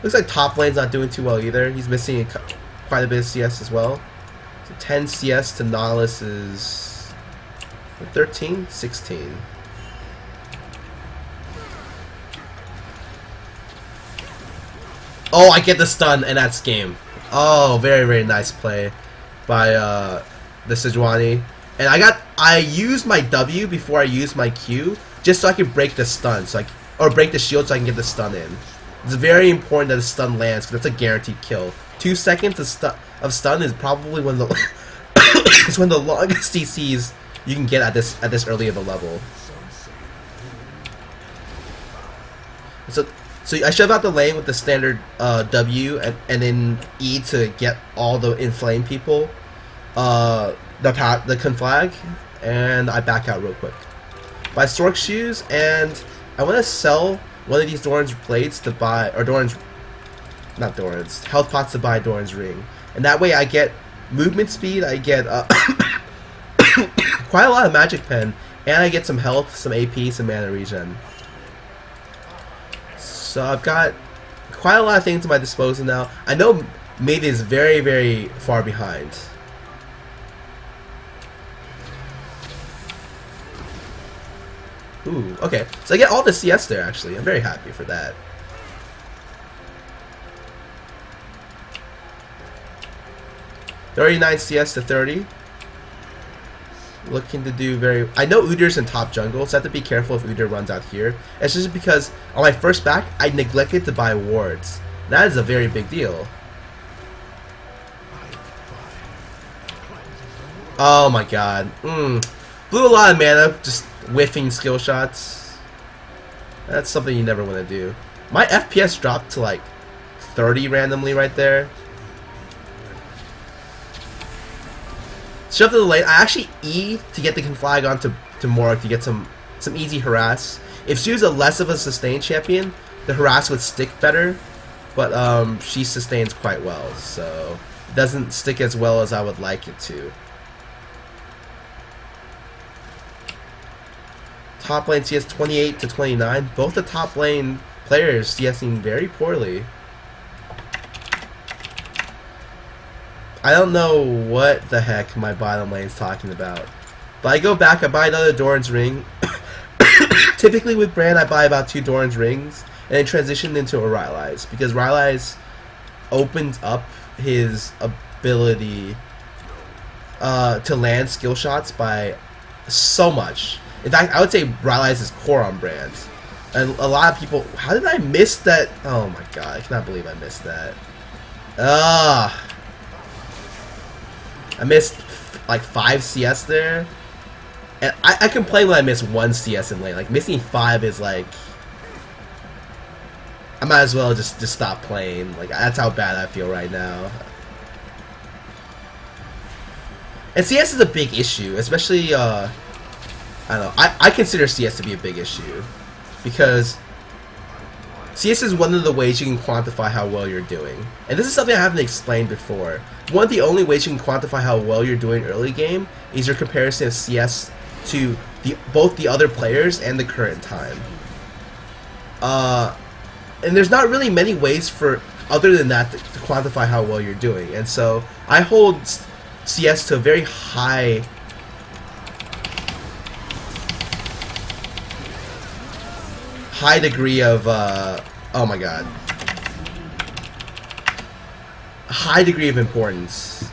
Looks like top lane's not doing too well either. He's missing quite a bit of CS as well. So 10 CS to Nautilus is 13, 16. Oh, I get the stun, and that's game. Oh, very, very nice play by the Sejuani. And I used my W before I used my Q, just so I could break the stun, or break the shield so I can get the stun in. It's very important that the stun lands, because that's a guaranteed kill. 2 seconds of stun is probably one of the it's one of the longest CCs you can get at this early of a level. So I shove out the lane with the standard W and then E to get all the inflamed people, the conflag, and I back out real quick. Buy Stork shoes, and I want to sell one of these Doran's plates to buy, or not Doran's, health pots to buy Doran's ring, and that way I get movement speed, I get quite a lot of magic pen, and I get some health, some AP, some mana regen. So I've got quite a lot of things at my disposal now. I know Mid is very, very far behind. Ooh, okay. So I get all the CS there, actually. I'm very happy for that. $39 CS to 30. Looking to do very... I know Udyr's in top jungle, so I have to be careful if Udyr runs out here. It's just because on my first back, I neglected to buy wards. That is a very big deal. Oh my god. Blew a lot of mana, just whiffing skill shots. That's something you never want to do. My FPS dropped to like 30 randomly right there. Shove to the lane. I actually E to get the conflag onto Morg to get some easy harass. If she was a less of a sustain champion, the harass would stick better. But she sustains quite well, so it doesn't stick as well as I would like it to. Top lane CS 28 to 29. Both the top lane players CSing very poorly. I don't know what the heck my bottom lane's talking about. But I go back, I buy another Doran's ring. Typically with Brand, I buy about 2 Doran's rings and then transition into a Rylai's, because Rylai's opens up his ability to land skill shots by so much. In fact, I would say Rylai's is core on Brand. And a lot of people... How did I miss that? Oh my god, I cannot believe I missed that. I missed like 5 CS there. And I complain when I miss 1 CS in lane. Like, missing 5 is like... I might as well just stop playing. Like, that's how bad I feel right now. And CS is a big issue, especially, I don't know. I consider CS to be a big issue. Because CS is one of the ways you can quantify how well you're doing. And this is something I haven't explained before. One of the only ways you can quantify how well you're doing early game is your comparison of CS to both the other players and the current time. And there's not really many ways for other than that to quantify how well you're doing. And so I hold CS to a very high degree of oh my god, a high degree of importance.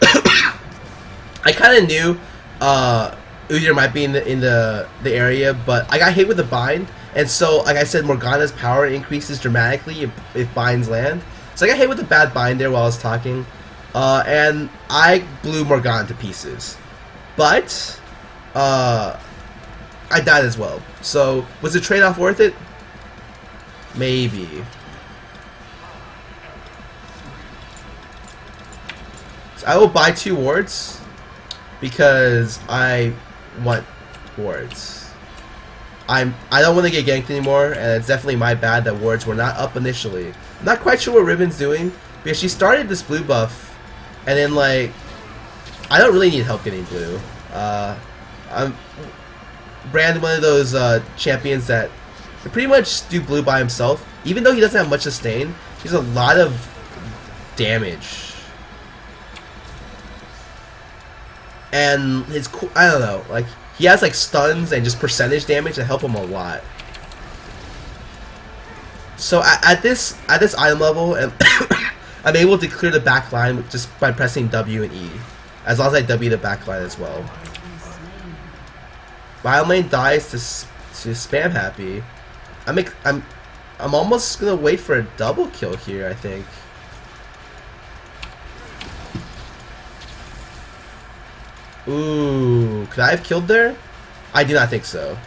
I kind of knew Udyr might be in the area, but I got hit with a bind, and so like I said, Morgana's power increases dramatically if binds land. So I got hit with a bad bind there while I was talking, and I blew Morgana to pieces. But I died as well. So, was the trade-off worth it? Maybe. So I will buy 2 wards because I want wards. I don't want to get ganked anymore, and it's definitely my bad that wards were not up initially. I'm not quite sure what Ribbon's doing, because she started this blue buff, and then like, I don't really need help getting blue. Brand one of those champions that can pretty much do blue by himself. Even though he doesn't have much sustain, he has a lot of damage. And his, I don't know, like, he has like stuns and just percentage damage that help him a lot. So at this item level, I'm able to clear the back line just by pressing W and E, as long as I W the back line as well. Bottom lane dies to spam happy. I'm almost gonna wait for a double kill here, I think. Ooh, could I have killed there? I do not think so.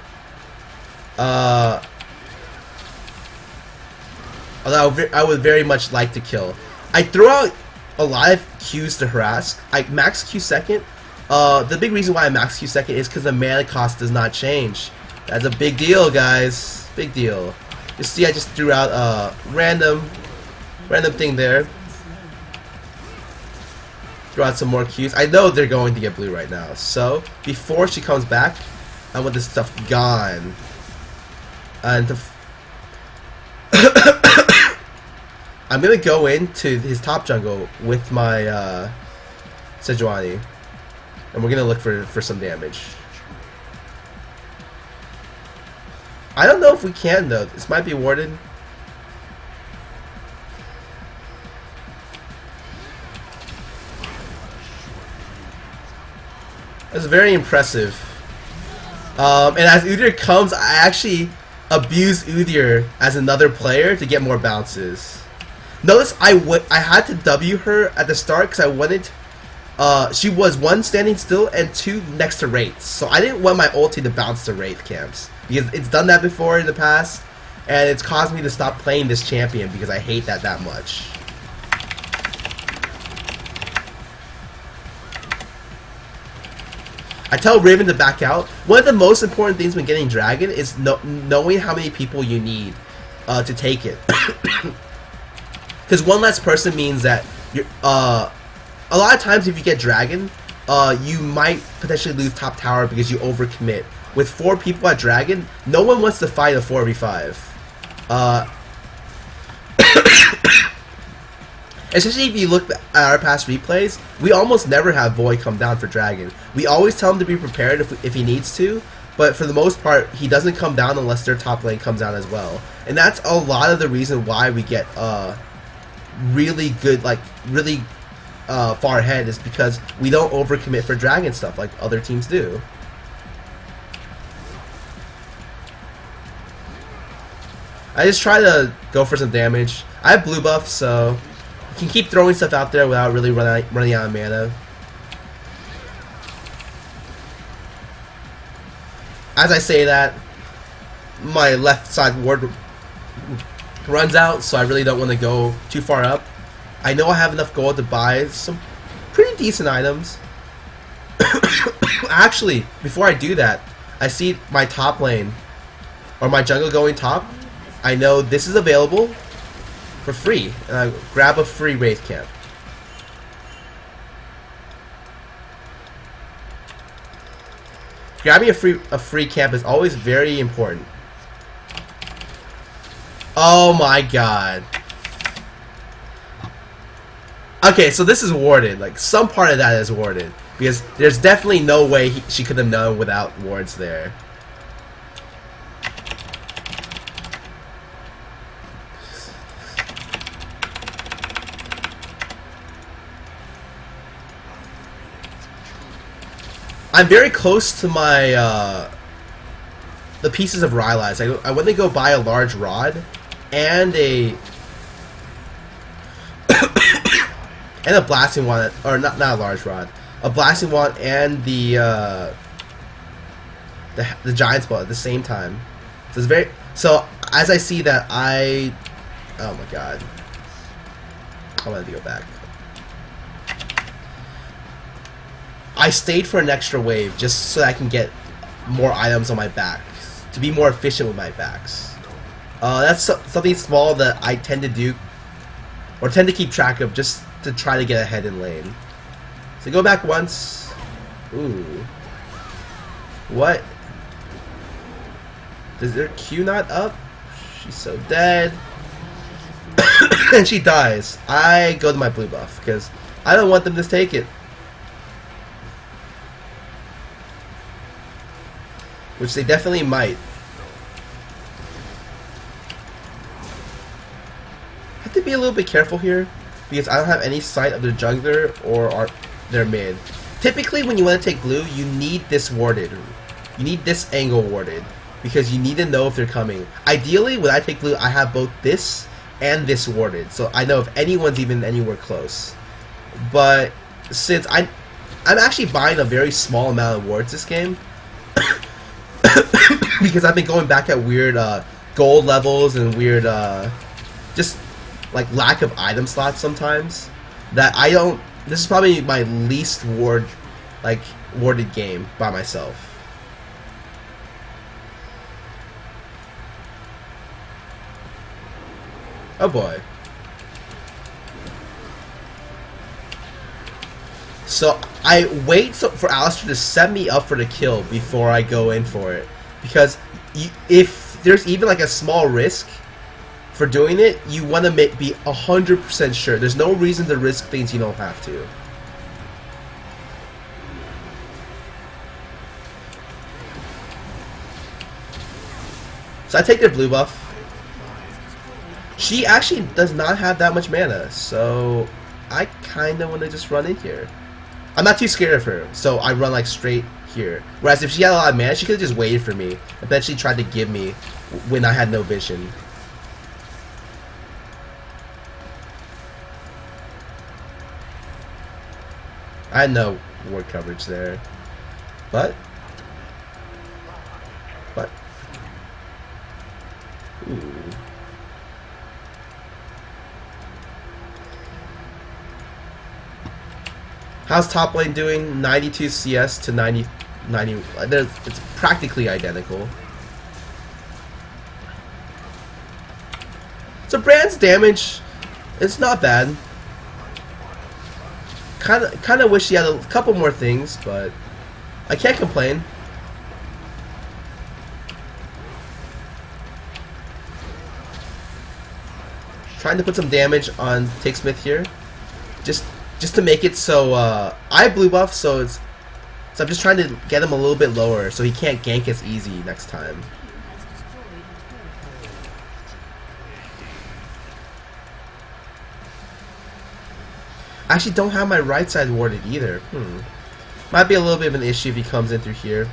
Although I would very much like to kill. I throw out a lot of Qs to harass. I max Q second. The big reason why I max Q second is because the mana cost does not change. That's a big deal, guys. Big deal. You see, I just threw out a random thing there. Throw out some more Qs. I know they're going to get blue right now. So before she comes back, I want this stuff gone. And I'm gonna go into his top jungle with my Sejuani. And we're gonna look for some damage. I don't know if we can though. This might be warded. That's very impressive. And as Udyr comes, I actually abuse Udyr as another player to get more bounces. Notice I had to W her at the start because I wanted. She was 1 standing still and 2 next to Wraiths, so I didn't want my ulti to bounce to Wraith camps because it's done that before in the past, and it's caused me to stop playing this champion because I hate that much. I tell Riven to back out. One of the most important things when getting Dragon is knowing how many people you need to take it. Because one less person means that you're, a lot of times if you get Dragon, you might potentially lose top tower because you overcommit. With 4 people at Dragon, no one wants to fight a 4v5. Especially if you look at our past replays, we almost never have Void come down for Dragon. We always tell him to be prepared if he needs to, but for the most part, he doesn't come down unless their top lane comes out as well. And that's a lot of the reason why we get really good, like really far ahead, is because we don't overcommit for Dragon stuff like other teams do. I just try to go for some damage. I have blue buff, so you can keep throwing stuff out there without really running out of mana. As I say that, my left side ward runs out, so I really don't want to go too far up. I know I have enough gold to buy some pretty decent items. Actually, before I do that, I see my top lane, or my jungle going top. I know this is available for free, and I grab a free Wraith camp. Grabbing a free camp is always very important. Oh my god. Okay, so this is warded. Like, some part of that is warded, because there's definitely no way she could have known without wards there. I'm very close to my the pieces of Rylai's. I want to go buy a large rod and a and a blasting wand, or not a large rod, a blasting wand and the giant's bow at the same time. So it's very, so as I see that, oh my god, I wanted to go back. I stayed for an extra wave just so that I can get more items on my back, to be more efficient with my backs. That's something small that I tend to do, or tend to keep track of, just to try to get ahead in lane. So go back once. Ooh. What? Is their Q not up? She's so dead. And she dies. I go to my blue buff, because I don't want them to take it. Which they definitely might. Have to be a little bit careful here, because I don't have any sight of their jungler or their mid. Typically, when you want to take blue, you need this warded. You need this angle warded, because you need to know if they're coming. Ideally, when I take blue, I have both this and this warded, so I know if anyone's even anywhere close. But since I'm actually buying a very small amount of wards this game, because I've been going back at weird gold levels and weird just like lack of item slots sometimes, that I don't. This is probably my least warded game by myself. Oh boy. So I wait for Alistair to set me up for the kill before I go in for it, because if there's even like a small risk for doing it, you want to be 100% sure. There's no reason to risk things you don't have to. So I take their blue buff. She actually does not have that much mana, so I kind of want to just run in here. I'm not too scared of her, so I run like straight here. Whereas if she had a lot of mana, she could have just waited for me. I bet she tried to give me when I had no vision. I had no ward coverage there. But ooh. How's top lane doing? 92 CS to 90. It's practically identical. So Brand's damage, it's not bad. Kind of wish he had a couple more things, but I can't complain. Trying to put some damage on Take Smith here, just to make it so I blue buff, so I'm just trying to get him a little bit lower so he can't gank as easy next time. I actually don't have my right side warded either. Might be a little bit of an issue if he comes in through here.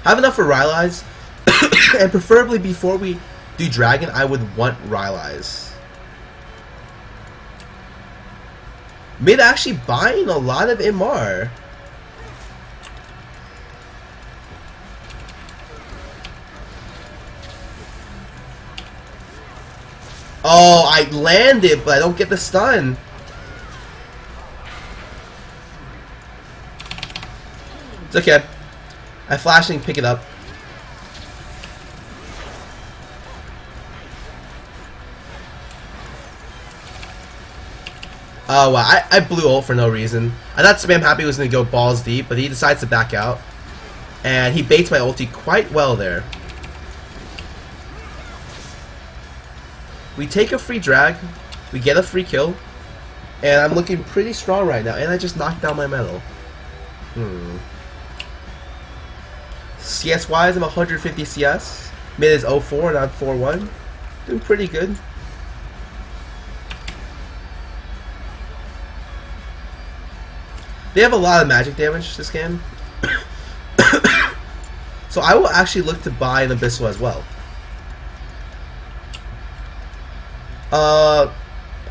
I have enough for Rylai's, and preferably before we do Dragon, I would want Rylai's. Mid actually buying a lot of MR. Oh, I landed, but I don't get the stun. It's okay. I flash and pick it up. Oh wow, I blew ult for no reason. I thought Spam Happy was going to go balls deep, but he decides to back out. And he baits my ulti quite well there. We take a free drag, we get a free kill, and I'm looking pretty strong right now, and I just knocked down my metal. CS wise, I'm 150 CS. Mid is 04 and I'm 4-1. Doing pretty good. They have a lot of magic damage this game. So I will actually look to buy an Abyssal as well.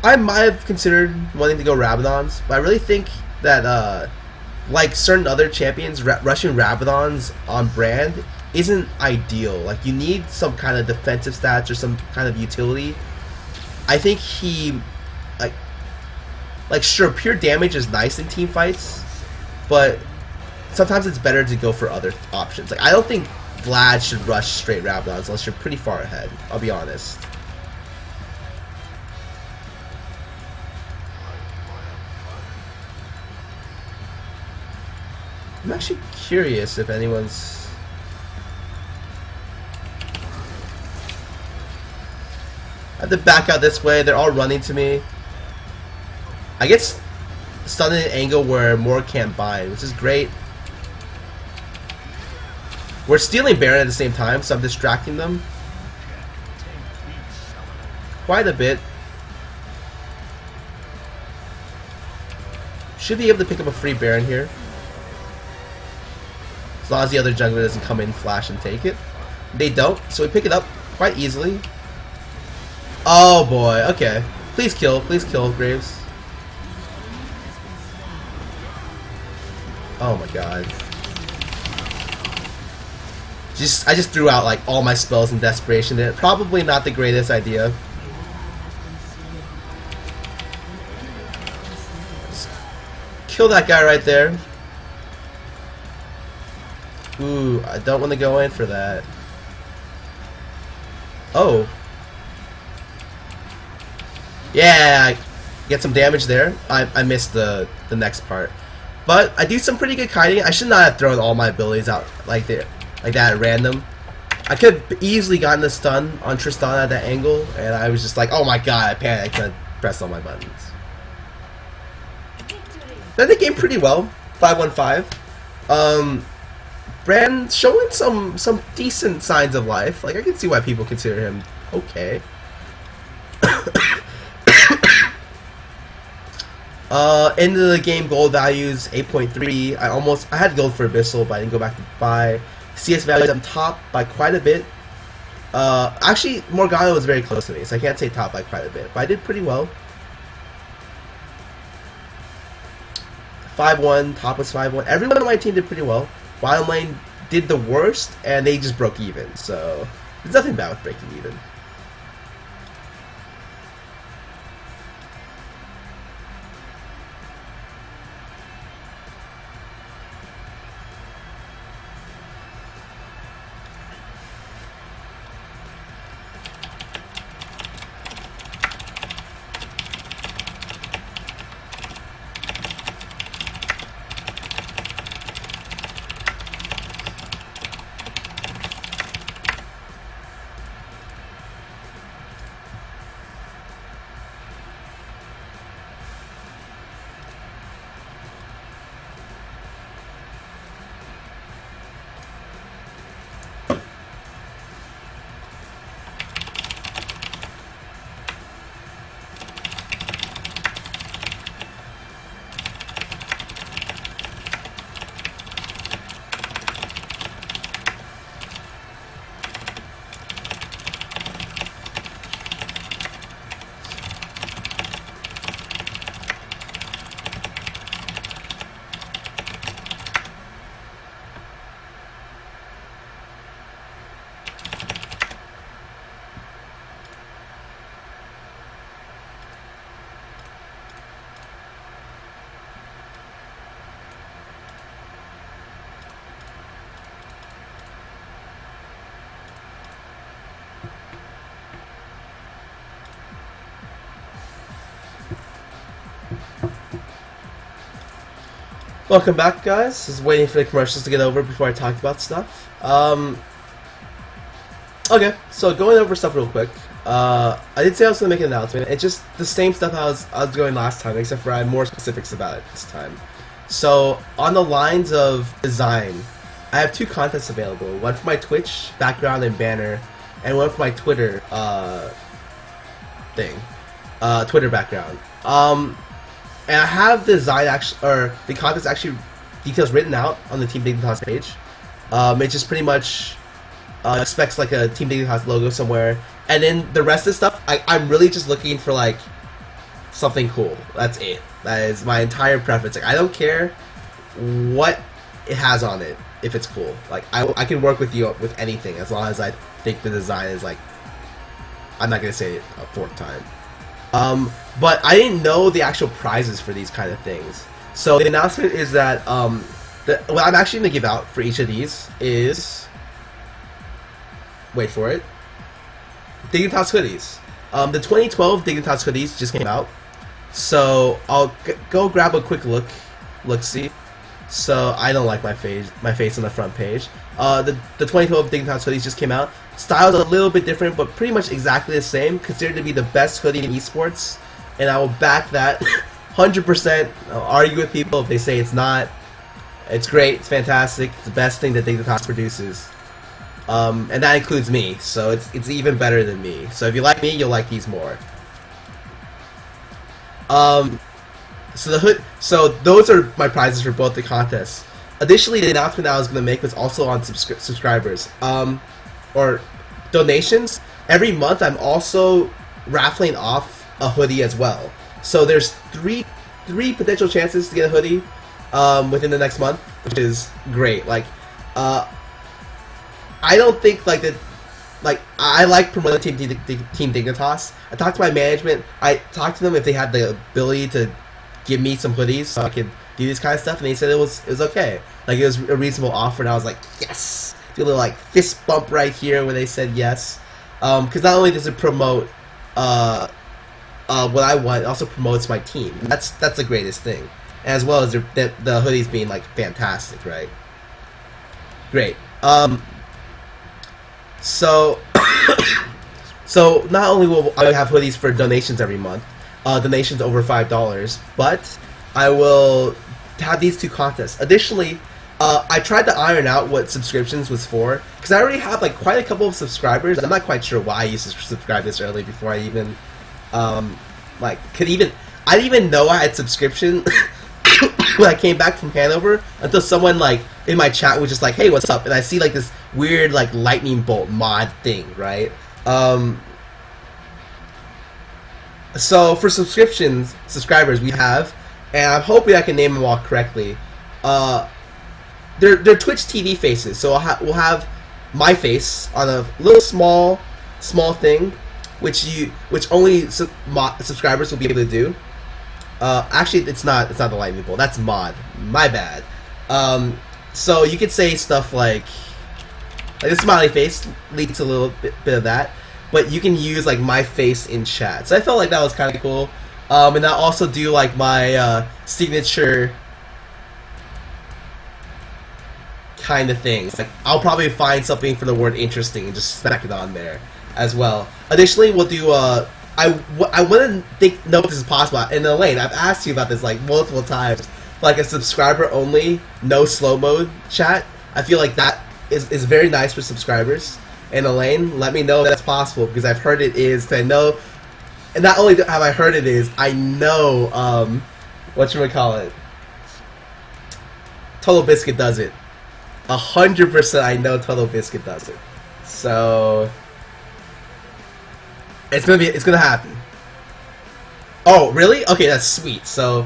I might have considered wanting to go Rabadons, but I really think that like certain other champions, rushing Rabadons on Brand isn't ideal. Like, you need some kind of defensive stats or some kind of utility. I think he like sure, pure damage is nice in team fights, but sometimes it's better to go for other options. Like, I don't think Vlad should rush straight Rabadons unless you're pretty far ahead, I'll be honest. I'm actually curious if anyone's... I have to back out this way. They're all running to me. I get stunned in an angle where more can't bind, which is great. We're stealing Baron at the same time, so I'm distracting them quite a bit. Should be able to pick up a free Baron here. As long as the other jungler doesn't come in, flash, and take it. They don't, so we pick it up quite easily. Oh boy, okay. Please kill Graves. Oh my god. I just threw out like all my spells in desperation there. Probably not the greatest idea. Just kill that guy right there. Ooh, I don't want to go in for that. Oh. Yeah, get some damage there. I missed the next part. But I do some pretty good kiting. I should not have thrown all my abilities out like that at random. I could have easily gotten the stun on Tristana at that angle, and I was just like, oh my god, I panicked and I pressed all my buttons. Then they game pretty well. 5-1-5. Brand showing some decent signs of life. Like, I can see why people consider him okay. End of the game gold values 8.3. I had gold for Abyssal, but I didn't go back to buy. CS values I'm top by quite a bit. Actually, Morgana was very close to me, so I can't say top by quite a bit, but I did pretty well. 5-1, top was 5-1. Everyone on my team did pretty well. Bottom lane did the worst, and they just broke even, so there's nothing bad with breaking even. Welcome back, guys. Just waiting for the commercials to get over before I talk about stuff. Okay, so going over stuff real quick. I did say I was going to make an announcement. It's just the same stuff I was going last time, except for I have more specifics about it this time. So, on the lines of design, I have 2 contests available. One for my Twitch background and banner, and one for my Twitter Twitter background. And I have the design the contest actually details written out on the Team Dignitas page. It just pretty much expects like a Team Dignitas logo somewhere, and then the rest of the stuff, I'm really just looking for like something cool. That's it. That is my entire preference. Like, I don't care what it has on it if it's cool. Like, I can work with you with anything as long as I think the design is like. I'm not gonna say it a 4th time. But I didn't know the actual prizes for these kind of things. So the announcement is that what I'm actually going to give out for each of these is, wait for it, Dignitas hoodies. The 2012 Dignitas hoodies just came out, so I'll go grab a quick look-see. So I don't like my face on the front page. The 2012 Dignitas hoodies just came out. Style's a little bit different, but pretty much exactly the same. Considered to be the best hoodie in esports, and I will back that 100%. I'll argue with people if they say it's not. It's great. It's fantastic. It's the best thing that Dignitas produces, and that includes me. So it's even better than me. So if you like me, you'll like these more. So those are my prizes for both the contests. Additionally, the announcement I was going to make was also on subscribers. Or donations. Every month I'm also raffling off a hoodie as well. So there's three potential chances to get a hoodie within the next month, which is great. Like, I don't think like that. Like, I like promoting Team Dignitas. I talked to my management. I talked to them if they had the ability to give me some hoodies so I could do this kind of stuff, and they said it was okay. Like, it was a reasonable offer, and I was like, yes. A little like fist bump right here where they said yes, because not only does it promote what I want, it also promotes my team. That's the greatest thing, as well as the hoodies being like fantastic, right? Great. So so not only will I have hoodies for donations every month, donations over $5, but I will have these 2 contests. Additionally, I tried to iron out what subscriptions was for, because I already have like quite a couple of subscribers. I'm not quite sure why I used to subscribe this early before I even, I didn't even know I had subscription when I came back from Hanover, until someone like in my chat was just like, "Hey, what's up?" And I see like this weird like lightning bolt mod thing, right? So for subscribers we have, and I'm hoping I can name them all correctly. They're Twitch TV faces, so we'll have my face on a little small thing, which only subscribers will be able to do. Actually, it's not the lightning bolt. That's mod. My bad. So you could say stuff like a smiley face leads to a little bit of that, but you can use like my face in chat. So I felt like that was kind of cool. And I'll also do like my signature kind of things. Like I'll probably find something for the word interesting and just stack it on there as well. Additionally, we'll do I wouldn't know if this is possible. And Elaine, I've asked you about this like multiple times. Like a subscriber only, no slow mode chat. I feel like that is very nice for subscribers. And Elaine, let me know if that's possible, because I've heard it is. I know, and not only have I heard it is, I know whatchamacallit, Total Biscuit does it. 100% I know Total Biscuit does it. So it's gonna happen. Oh, really? Okay, that's sweet. So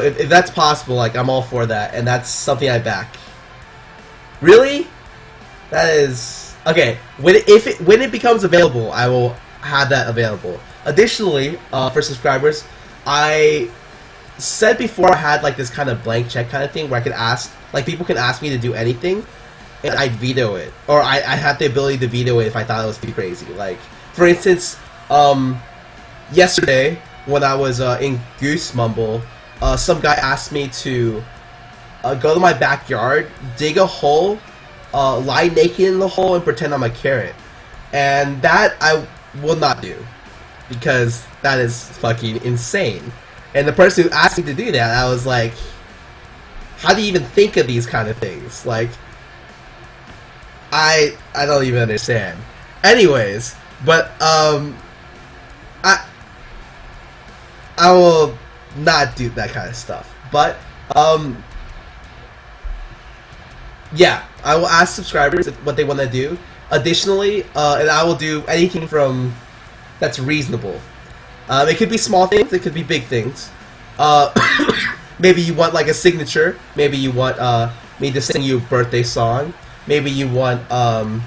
if that's possible, like I'm all for that, and that's something I back. Really? That is okay. When it becomes available, I will have that available. Additionally, for subscribers, I said before I had like this kind of blank check kind of thing where I could ask, like people can ask me to do anything, and I'd veto it, or I had the ability to veto it if I thought it was too crazy. Like for instance, yesterday when I was in Goose Mumble, some guy asked me to go to my backyard, dig a hole, lie naked in the hole, and pretend I'm a carrot. And that I will not do, because that is fucking insane. And the person who asked me to do that, I was like, how do you even think of these kind of things? Like, I don't even understand. Anyways, but I will not do that kind of stuff. But yeah, I will ask subscribers what they want to do. Additionally, and I will do anything from that's reasonable. It could be small things, it could be big things. Maybe you want like a signature. Maybe you want me to sing you a birthday song. Maybe you want a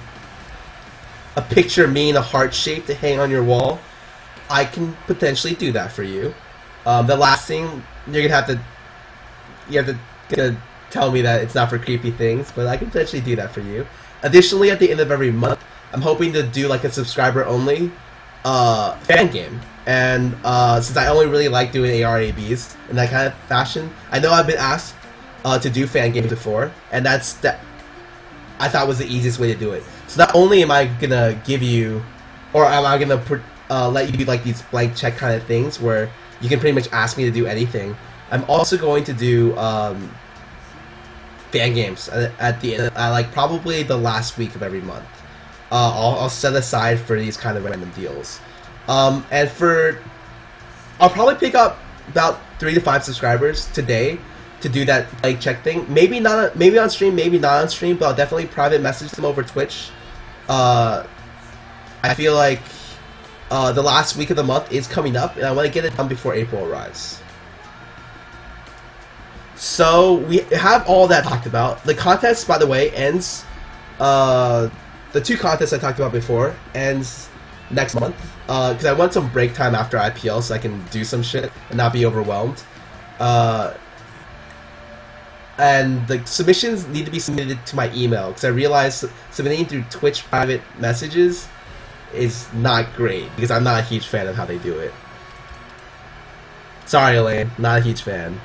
picture of me in a heart shape to hang on your wall. I can potentially do that for you. The last thing you have to tell me that it's not for creepy things, but I can potentially do that for you. Additionally, at the end of every month, I'm hoping to do like a subscriber only fan game. And since I only really like doing ARABs in that kind of fashion, I know I've been asked to do fan games before, and I thought was the easiest way to do it. So not only am I gonna give you, or am I gonna let you do like these blank check kind of things where you can pretty much ask me to do anything, I'm also going to do fan games at the end, like probably the last week of every month. I'll set aside for these kind of random deals. And I'll probably pick up about 3 to 5 subscribers today to do that like check thing. Maybe on stream, maybe not on stream, but I'll definitely private message them over Twitch. I feel like the last week of the month is coming up, and I want to get it done before April arrives. So we have all that talked about. The contest, by the way, ends. The 2 contests I talked about before ends next month, because I want some break time after IPL so I can do some shit and not be overwhelmed. And the submissions need to be submitted to my email, because I realized submitting through Twitch private messages is not great, because I'm not a huge fan of how they do it. Sorry, Elaine, not a huge fan.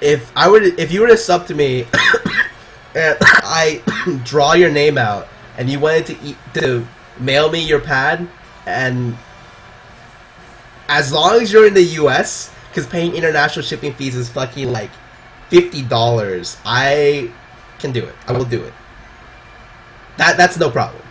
If you were to sub to me and I draw your name out and you wanted to mail me your pad, and as long as you're in the US, because paying international shipping fees is fucking like $50. I can do it. I will do it. That's no problem.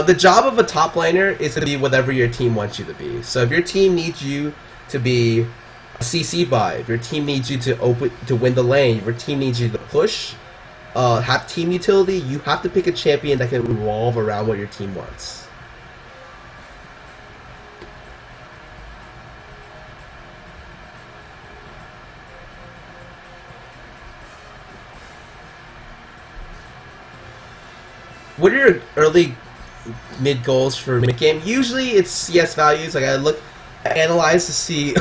The job of a top laner is to be whatever your team wants you to be. So if your team needs you to be a CC buy, if your team needs you to win the lane, if your team needs you to push, have team utility, you have to pick a champion that can revolve around what your team wants. What are your early mid goals for mid game? Usually it's CS values. Like I analyze to see,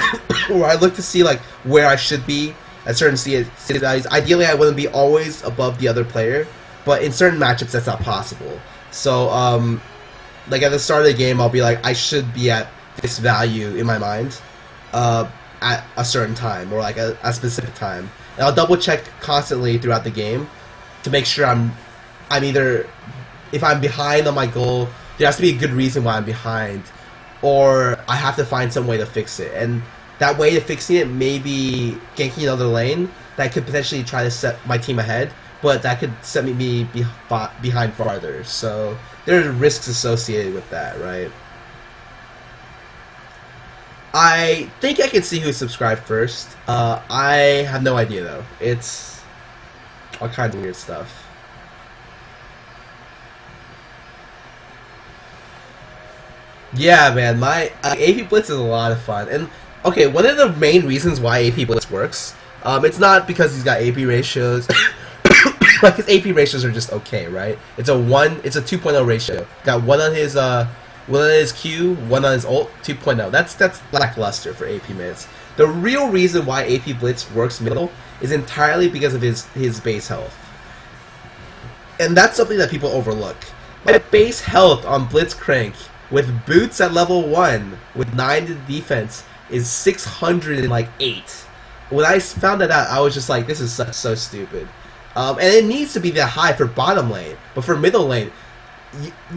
or I look to see like where I should be at certain CS values. Ideally, I wouldn't be always above the other player, but in certain matchups that's not possible. So, like at the start of the game, I'll be like, I should be at this value in my mind, at a certain time or like a specific time, and I'll double check constantly throughout the game to make sure I'm either, if I'm behind on my goal, there has to be a good reason why I'm behind, or I have to find some way to fix it. And that way of fixing it may be ganking another lane that could potentially try to set my team ahead, but that could set me behind farther. So there are risks associated with that, right? I think I can see who subscribed first. I have no idea though. It's all kinds of weird stuff. Yeah, man, my AP Blitz is a lot of fun. And, okay, one of the main reasons why AP Blitz works, it's not because he's got AP ratios, like his AP ratios are just okay, right? It's a 2.0 ratio. Got one on his Q, one on his ult, 2.0. That's lackluster for AP mids. The real reason why AP Blitz works middle is entirely because of his base health. And that's something that people overlook. My base health on Blitzcrank with boots at level 1, with 9 to defense, is 608. When I found that out, I was just like, this is so stupid. And it needs to be that high for bottom lane, but for middle lane,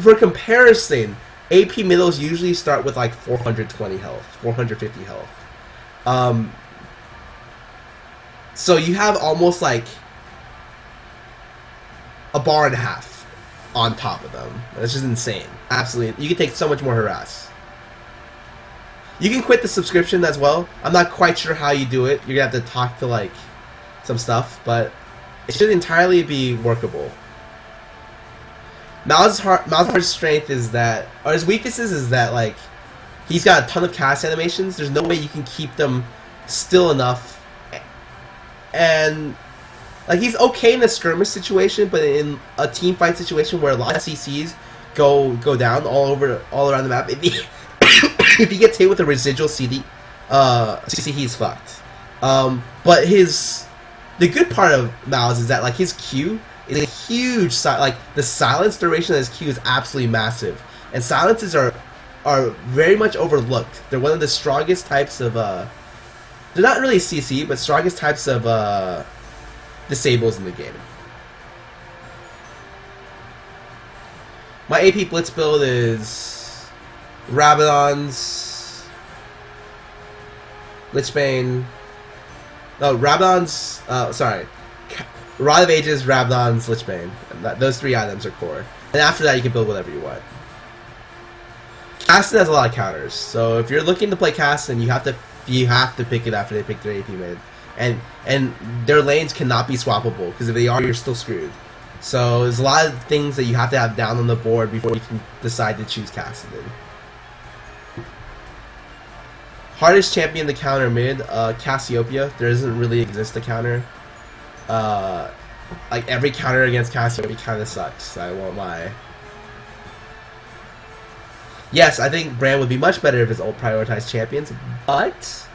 for comparison, AP middles usually start with like 420 health, 450 health. So you have almost like a bar and a half on top of them. That's just insane. Absolutely. You can take so much more harass. You can quit the subscription as well. I'm not quite sure how you do it. You're going to have to talk to like some stuff, but it should entirely be workable. Malzahar's strength is that, or his weaknesses is that like he's got a ton of cast animations. There's no way you can keep them still enough, and like he's okay in a skirmish situation, but in a team fight situation where a lot of CCs go down all around the map, if he gets hit with a residual CC, he's fucked. But the good part of Mal's is that like his Q is a huge like the silence duration of his Q is absolutely massive, and silences are very much overlooked. They're one of the strongest types of they're not really CC, but strongest types of disables in the game. My AP Blitz build is Rabadon's, Lichbane, no, Rabadon's, sorry, Rod of Ages, Rabadon's, Lichbane. Those 3 items are core. And after that you can build whatever you want. Caston has a lot of counters, so if you're looking to play Caston, you have to pick it after they pick their AP mid. And their lanes cannot be swappable, because if they are, you're still screwed. So there's a lot of things that you have to have down on the board before you can decide to choose Cassidy. Hardest champion to counter mid, Cassiopeia. There doesn't really exist a counter. Like every counter against Cassiopeia kind of sucks, I won't lie. Yes, I think Brand would be much better if his ult prioritized champions, but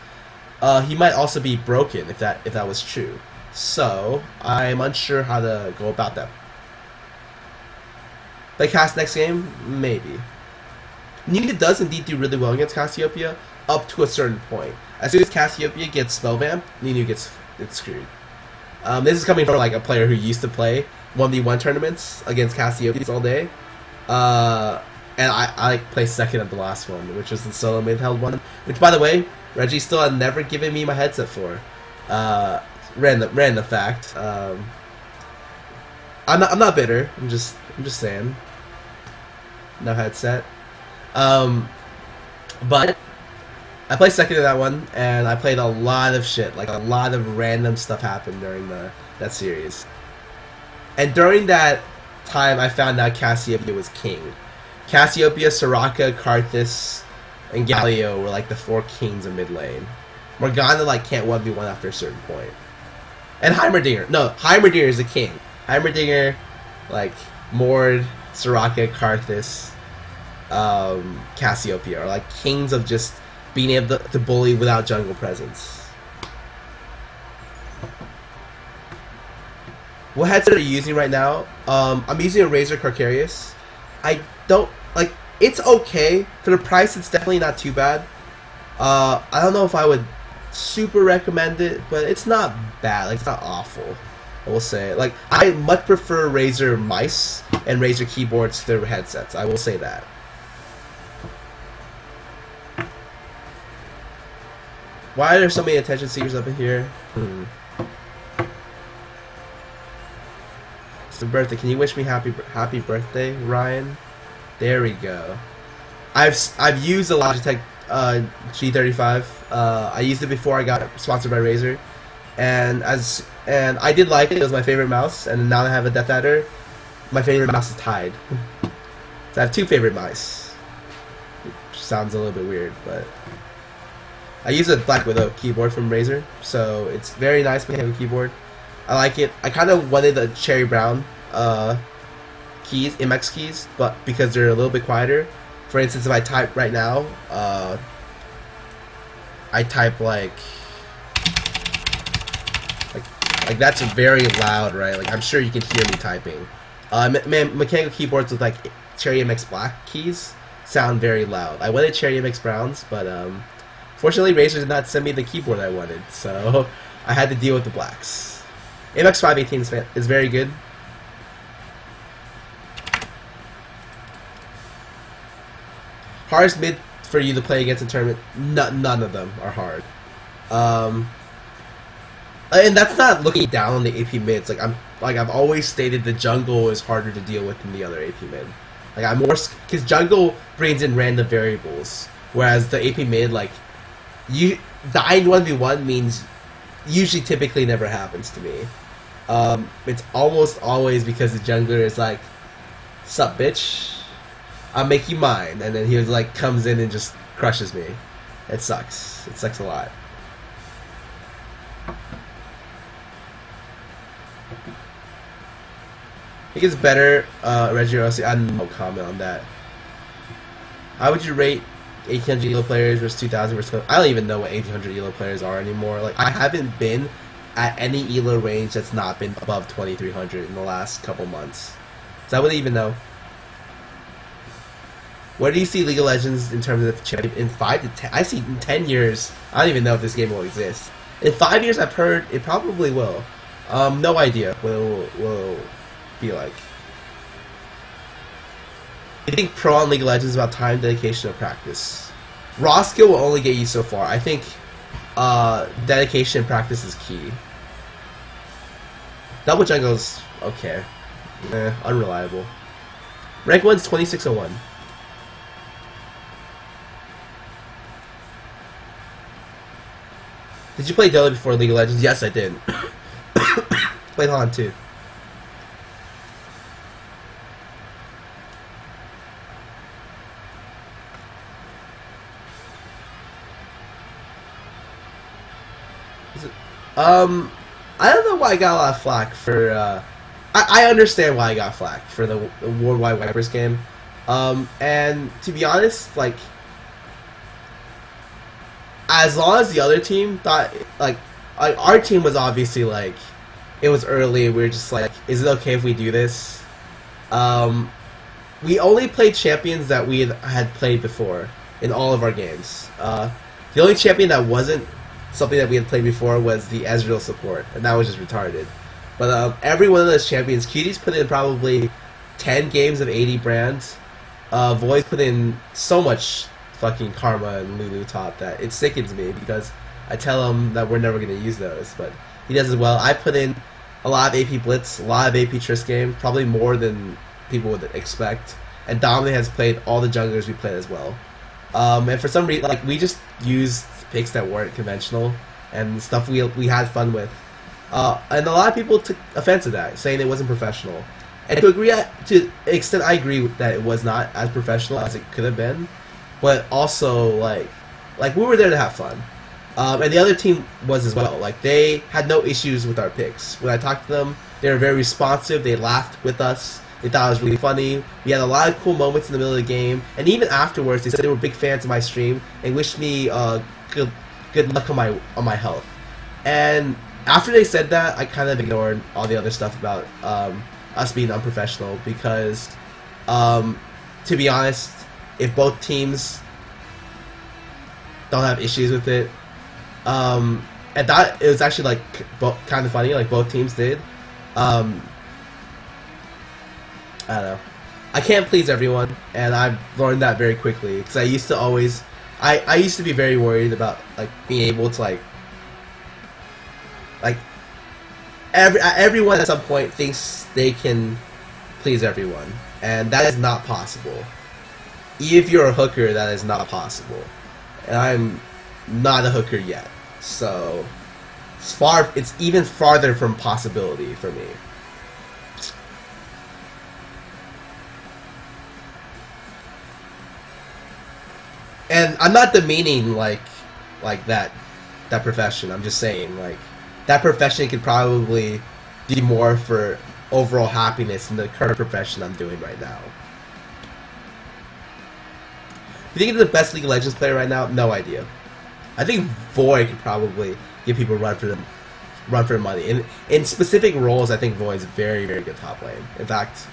he might also be broken if that was true. So I'm unsure how to go about that. Play Cass next game? Maybe. Nina does indeed do really well against Cassiopeia up to a certain point. As soon as Cassiopeia gets spell vamped, Nina gets it's screwed. This is coming from like a player who used to play 1v1 tournaments against Cassiopeias all day. And I like placed second at the last one, which was the solo mid held one. Which, by the way, Reggie still had never given me my headset for. Random fact. I'm not bitter. I'm just saying. No headset. But I played second in that one, and I played a lot of shit. Like, a lot of random stuff happened during that series. And during that time, I found out Cassiopeia was king. Cassiopeia, Soraka, Karthus, and Galio were like the 4 kings of mid lane. Morgana like can't 1v1 after a certain point. And Heimerdinger. No, Heimerdinger is a king. Heimerdinger, like, Mord, Soraka, Karthus, Cassiopeia are like kings of just being able to bully without jungle presence. What headset are you using right now? I'm using a Razer Carcarius. I don't like. It's okay for the price. It's definitely not too bad. I don't know if I would super recommend it, but it's not bad. Like, it's not awful. I will say. Like, I much prefer Razer mice and Razer keyboards to their headsets. I will say that. Why are there so many attention seekers up in here? It's the birthday. Can you wish me happy birthday, Ryan? There we go. I've used a Logitech G35. I used it before I got sponsored by Razer, and I did like it. It was my favorite mouse, and now that I have a Death Adder, my favorite mouse is tied. So I have 2 favorite mice. Which sounds a little bit weird, but I use a Black Widow keyboard from Razer, so it's very nice mechanical keyboard. I like it. I kind of wanted the cherry brown keys, MX keys, but because they're a little bit quieter. For instance, if I type right now, I type like that's very loud, right? Like, I'm sure you can hear me typing. Mechanical keyboards with like Cherry MX Black keys sound very loud. I wanted Cherry MX Browns, but fortunately Razer did not send me the keyboard I wanted, so I had to deal with the blacks. MX 518 is very good. Hardest mid for you to play against in tournament, none of them are hard. And that's not looking down on the AP mids. I've always stated the jungle is harder to deal with than the other AP mid. Like, I'm more, because jungle brings in random variables, whereas the AP mid, like, dying 1v1 means usually typically never happens to me. It's almost always because the jungler is like, sup bitch, I'll make you mine, and then he was like comes in and just crushes me. It sucks. It sucks a lot. I think it's better, Reggie Rossi. I have no comment on that. How would you rate 1800 ELO players versus 2000 versus... I don't even know what 1800 ELO players are anymore. Like, I haven't been at any ELO range that's not been above 2300 in the last couple months. So I wouldn't even know. Where do you see League of Legends in terms of champion in 5 to 10? I see in 10 years. I don't even know if this game will exist. In 5 years, I've heard it probably will. No idea what it will be like. I think pro on League of Legends is about time, dedication, and practice. Raw skill will only get you so far. I think dedication and practice is key. Double jungle's okay. Unreliable. Rank 1's 2601. Did you play Dota before League of Legends? Yes, I did. Played Han too. I don't know why I got a lot of flack for, I understand why I got flack for the Worldwide Wipers game. And to be honest, like, as long as the other team thought, like our team was obviously like, it was early, we were just like, is it okay if we do this? We only played champions that we had played before in all of our games. The only champion that wasn't something that we had played before was the Ezreal support, and that was just retarded. But every one of those champions, Cutie's put in probably 10 games of 80 brands. Void's put in so much fucking Karma and Lulu top that it sickens me because I tell him that we're never going to use those, but he does as well. I put in a lot of AP Blitz, a lot of AP Triss game, probably more than people would expect. And Dominic has played all the junglers we played as well. And for some reason, like, we just used picks that weren't conventional and stuff we had fun with. And a lot of people took offense to that, saying it wasn't professional. And to an extent, I agree that it was not as professional as it could have been. But also, like we were there to have fun. And the other team was as well. Like, they had no issues with our picks. When I talked to them, they were very responsive. They laughed with us. They thought it was really funny. We had a lot of cool moments in the middle of the game. And even afterwards, they said they were big fans of my stream and wished me good luck on my health. And after they said that, I kind of ignored all the other stuff about us being unprofessional because, to be honest, if both teams don't have issues with it, I thought it was actually like kind of funny, like both teams did. I don't know. I can't please everyone, and I've learned that very quickly because I used to always, I used to be very worried about like being able to like everyone at some point thinks they can please everyone, and that is not possible. If you're a hooker, that is not possible, and I'm not a hooker yet, so it's even farther from possibility for me. And I'm not demeaning like that profession. I'm just saying like that profession could probably do more for overall happiness than the current profession I'm doing right now. You think it's the best League of Legends player right now? No idea. I think Void could probably give people a run for their money. In specific roles, I think Void's very, very good top lane. In fact,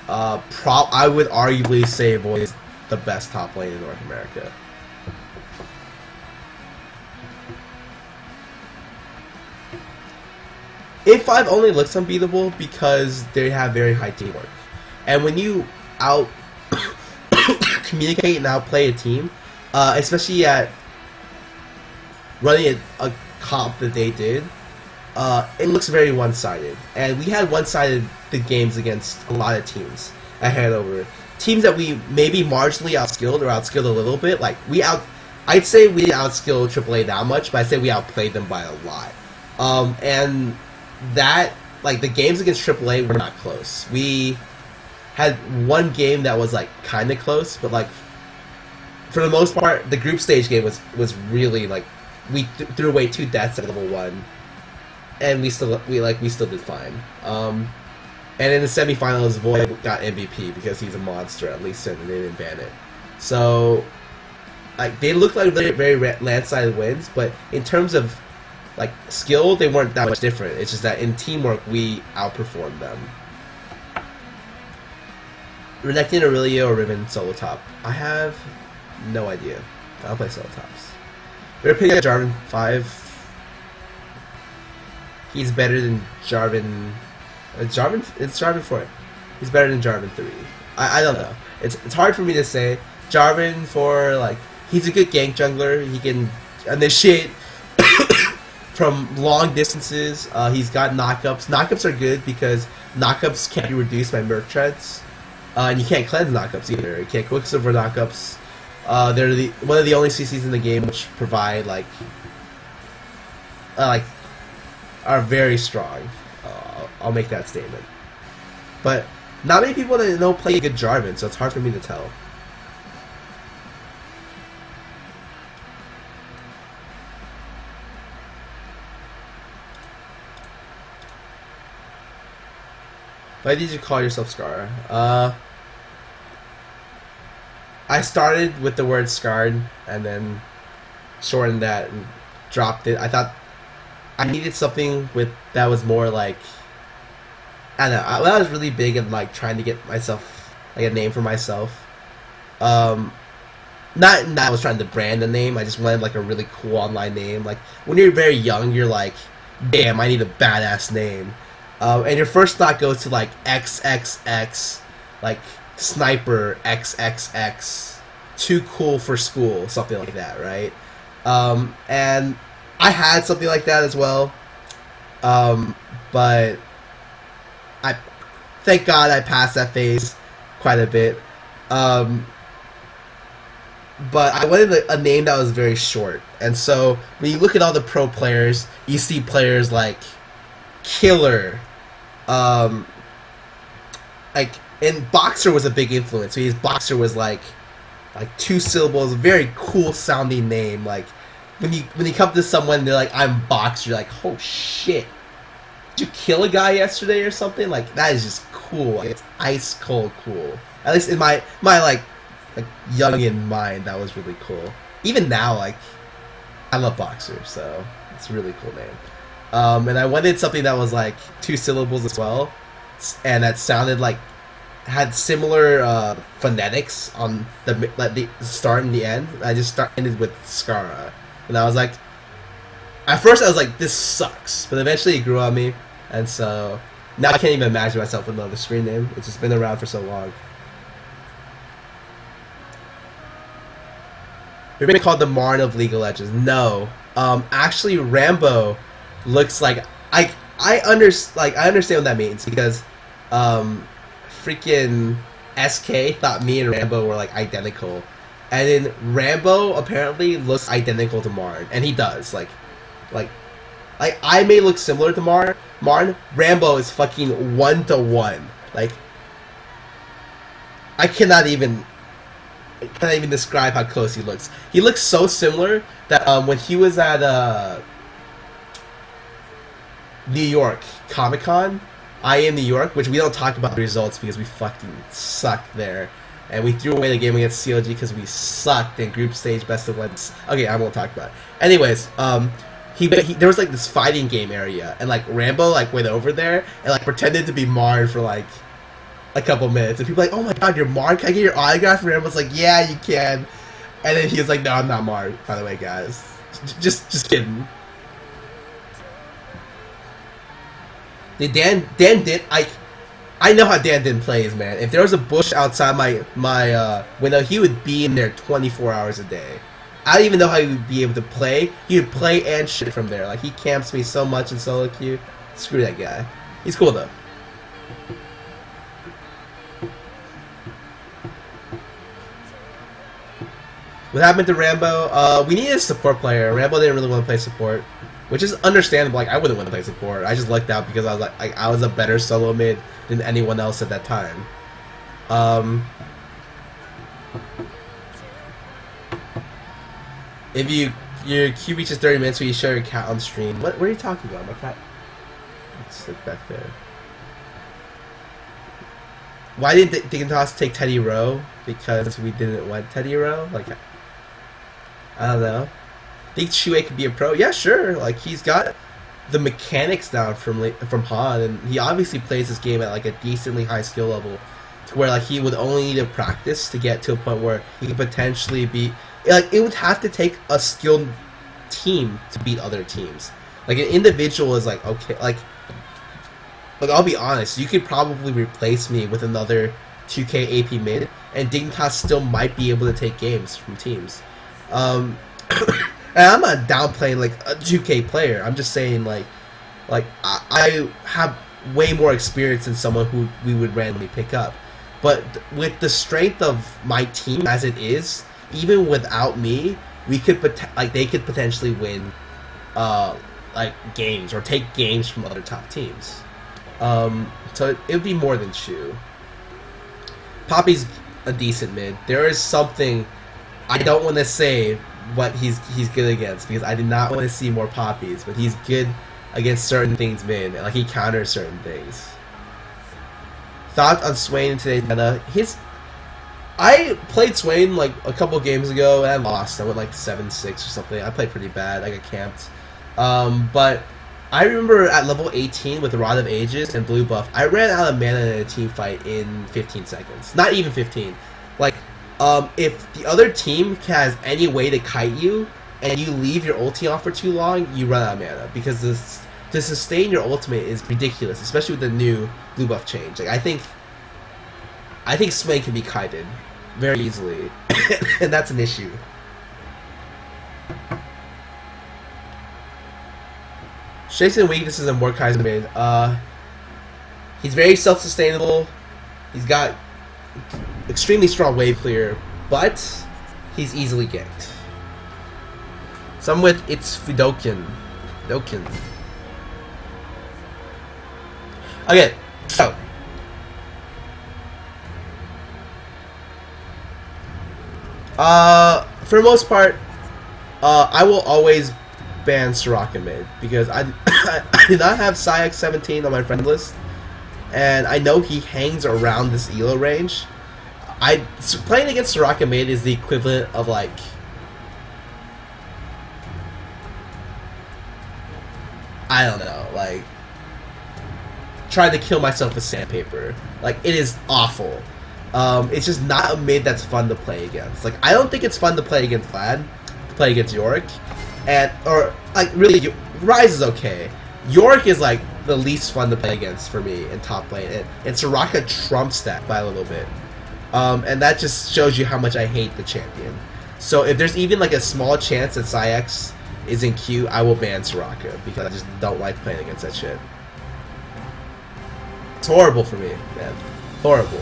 I would arguably say Void is the best top lane in North America. In5 only looks unbeatable because they have very high teamwork. And when you out communicate and outplay a team, especially at running a comp that they did, it looks very one-sided. And we had one-sided the games against a lot of teams at Hanover. Teams that we maybe marginally outskilled or outskilled a little bit. Like I'd say we didn't outskill AAA that much, but I'd say we outplayed them by a lot. And that, like, the games against AAA were not close. We had one game that was like kind of close, but like for the most part, the group stage game was really like we threw away 2 deaths at level 1, and we still did fine. And in the semifinals, Void got MVP because he's a monster at least, and they didn't ban it. So, like, they looked like very landslide wins, but in terms of like skill, they weren't that much different. It's just that in teamwork, we outperformed them. Renekton, Aurelia, or Riven solo top? I have no idea. I'll play solo tops. We're picking Jarvan 5. He's better than Jarvan. It's Jarvan 4. He's better than Jarvan 3. I don't know. It's hard for me to say. Jarvan 4, like, he's a good gank jungler. He can initiate from long distances. He's got knockups. Knockups are good because knockups can't be reduced by Merc treads. And you can't cleanse knockups either. You can't Quicksilver knockups. They're one of the only CCs in the game which provide like are very strong. I'll make that statement. But not many people that know play good Jarvan, so it's hard for me to tell. Why did you call yourself Scarra? I started with the word scarred and then shortened that and dropped it. I thought I needed something that was more like, I don't know. I was really big in like trying to get myself like a name for myself. not that I was trying to brand the name. I just wanted like a really cool online name. Like when you're very young, you're like, damn, I need a badass name. And your first thought goes to like XXX, like Sniper XXX, too cool for school, something like that, right? And I had something like that as well. But I, thank God I passed that phase quite a bit. But I wanted a name that was very short. And so when you look at all the pro players, you see players like Killer. Like, and Boxer was a big influence. So his Boxer was like 2 syllables, a very cool sounding name. Like when you come to someone, they're like, "I'm Boxer," you're like, "Oh shit, did you kill a guy yesterday or something?" Like that is just cool. Like, it's ice cold cool. At least in my like youngin mind, that was really cool. Even now, like I love Boxer, so it's a really cool name. And I wanted something that was like 2 syllables as well, and that sounded like had similar phonetics on the start and the end. I just ended with Scarra, and I was like, at first I was like, this sucks, but eventually it grew on me, and so now I can't even imagine myself with another screen name. It's just been around for so long. We're being called the Marn of League of Legends. No, actually Rambo looks like I understand what that means, because freaking SK thought me and Rambo were like identical, and then Rambo apparently looks identical to Marn, and he does. Like I may look similar to Marn. Rambo is fucking 1-to-1. Like I cannot even describe how close he looks. He looks so similar that when he was at New York Comic-Con, I am New York, which we don't talk about the results because we fucking sucked there, and we threw away the game against CLG because we sucked in group stage best of 1. Okay, I won't talk about it. Anyways, there was like this fighting game area, and like Rambo like went over there and like pretended to be Marn for like a couple minutes, and people were like, "Oh my god, you're Marn? Can I get your autograph?" And Rambo's like, "Yeah, you can." And then he was like, "No, I'm not Marn, by the way, guys. Just kidding." Dan did. I know how Dan didn't plays, man. If there was a bush outside my window, he would be in there 24 hours a day. I don't even know how he would be able to play. He would play and shit from there. Like, he camps me so much in solo queue. Screw that guy. He's cool though. What happened to Rambo? We needed a support player. Rambo didn't really want to play support, which is understandable. Like, I wouldn't want to play support. I just lucked out because I was like I was a better solo mid than anyone else at that time. If your queue reaches 30 minutes, will you show your cat on stream? What are you talking about? My cat. Let's look back there. Why didn't Dignitas take Teddy Rowe? Because we didn't want Teddy Rowe. Like, I don't know. Think Shuei could be a pro? Yeah, sure. Like, he's got the mechanics down from Han, and he obviously plays this game at like a decently high skill level, to where like he would only need to practice to get to a point where he could potentially be like, it would have to take a skilled team to beat other teams. Like, an individual is like, okay, like I'll be honest, you could probably replace me with another 2K AP mid, and Dignitas still might be able to take games from teams. And I'm not downplaying like a 2K player. I'm just saying like I have way more experience than someone who we would randomly pick up. But with the strength of my team as it is, even without me, we could they could potentially win like games or take games from other top teams. So it would be more than Shu. Poppy's a decent mid. There is something I don't want to say what he's good against, because I did not want to see more Poppies, but he's good against certain things mid, and like he counters certain things. Thoughts on Swain in today's meta? I played Swain like a couple games ago and I lost. I went like 7-6 or something. I played pretty bad. I got camped. But I remember at level 18 with the Rod of Ages and Blue Buff, I ran out of mana in a team fight in 15 seconds. Not even 15. Like, if the other team has any way to kite you, and you leave your ulti on for too long, you run out of mana, because to sustain your ultimate is ridiculous, especially with the new blue buff change. Like I think Swain can be kited very easily, and that's an issue. Strengths and weaknesses of Mordekaiser mid. He's very self-sustainable. He's got extremely strong wave clear, but he's easily ganked. Some with it's Fidokin. Okay, so for the most part, I will always ban Soraka mid because I do not have Sayak 17 on my friend list, and I know he hangs around this elo range. Playing against Soraka mid is the equivalent of like I don't know, like trying to kill myself with sandpaper. Like it is awful. It's just not a mid that's fun to play against. Like I don't think it's fun to play against Vlad, to play against Yorick, or like really Rise is okay. Yorick is like the least fun to play against for me in top lane, and Soraka trumps that by a little bit. And that just shows you how much I hate the champion. So if there's even like a small chance that Psyx is in queue, I will ban Soraka because I just don't like playing against that shit. It's horrible for me, man. Horrible.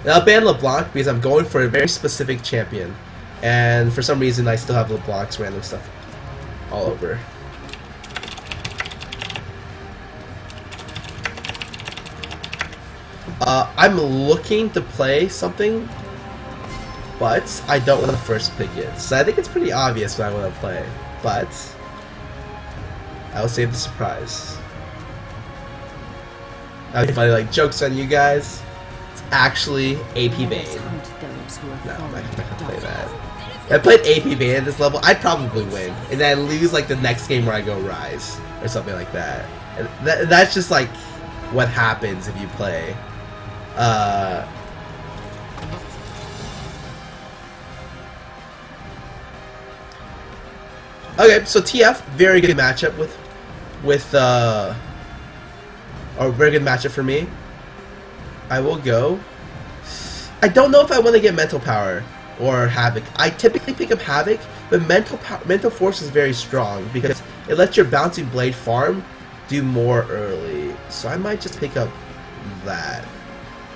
And I'll ban LeBlanc because I'm going for a very specific champion, and for some reason I still have LeBlanc's random stuff all over. I'm looking to play something, but I don't want to first pick it. So I think it's pretty obvious what I want to play, but I will save the surprise. That would be funny, like, joke's on you guys. It's actually AP Vayne. No, I'm not gonna play that. If I played AP Vayne at this level, I'd probably win. And then I'd lose, like, the next game where I go Rise. Or something like that. And that's just, like, what happens if you play. Okay, so TF, very good matchup with or very good matchup for me. I will go. I don't know if I want to get Mental Power or Havoc. I typically pick up Havoc, but Mental Force is very strong because it lets your Bouncing Blade farm do more early. So I might just pick up that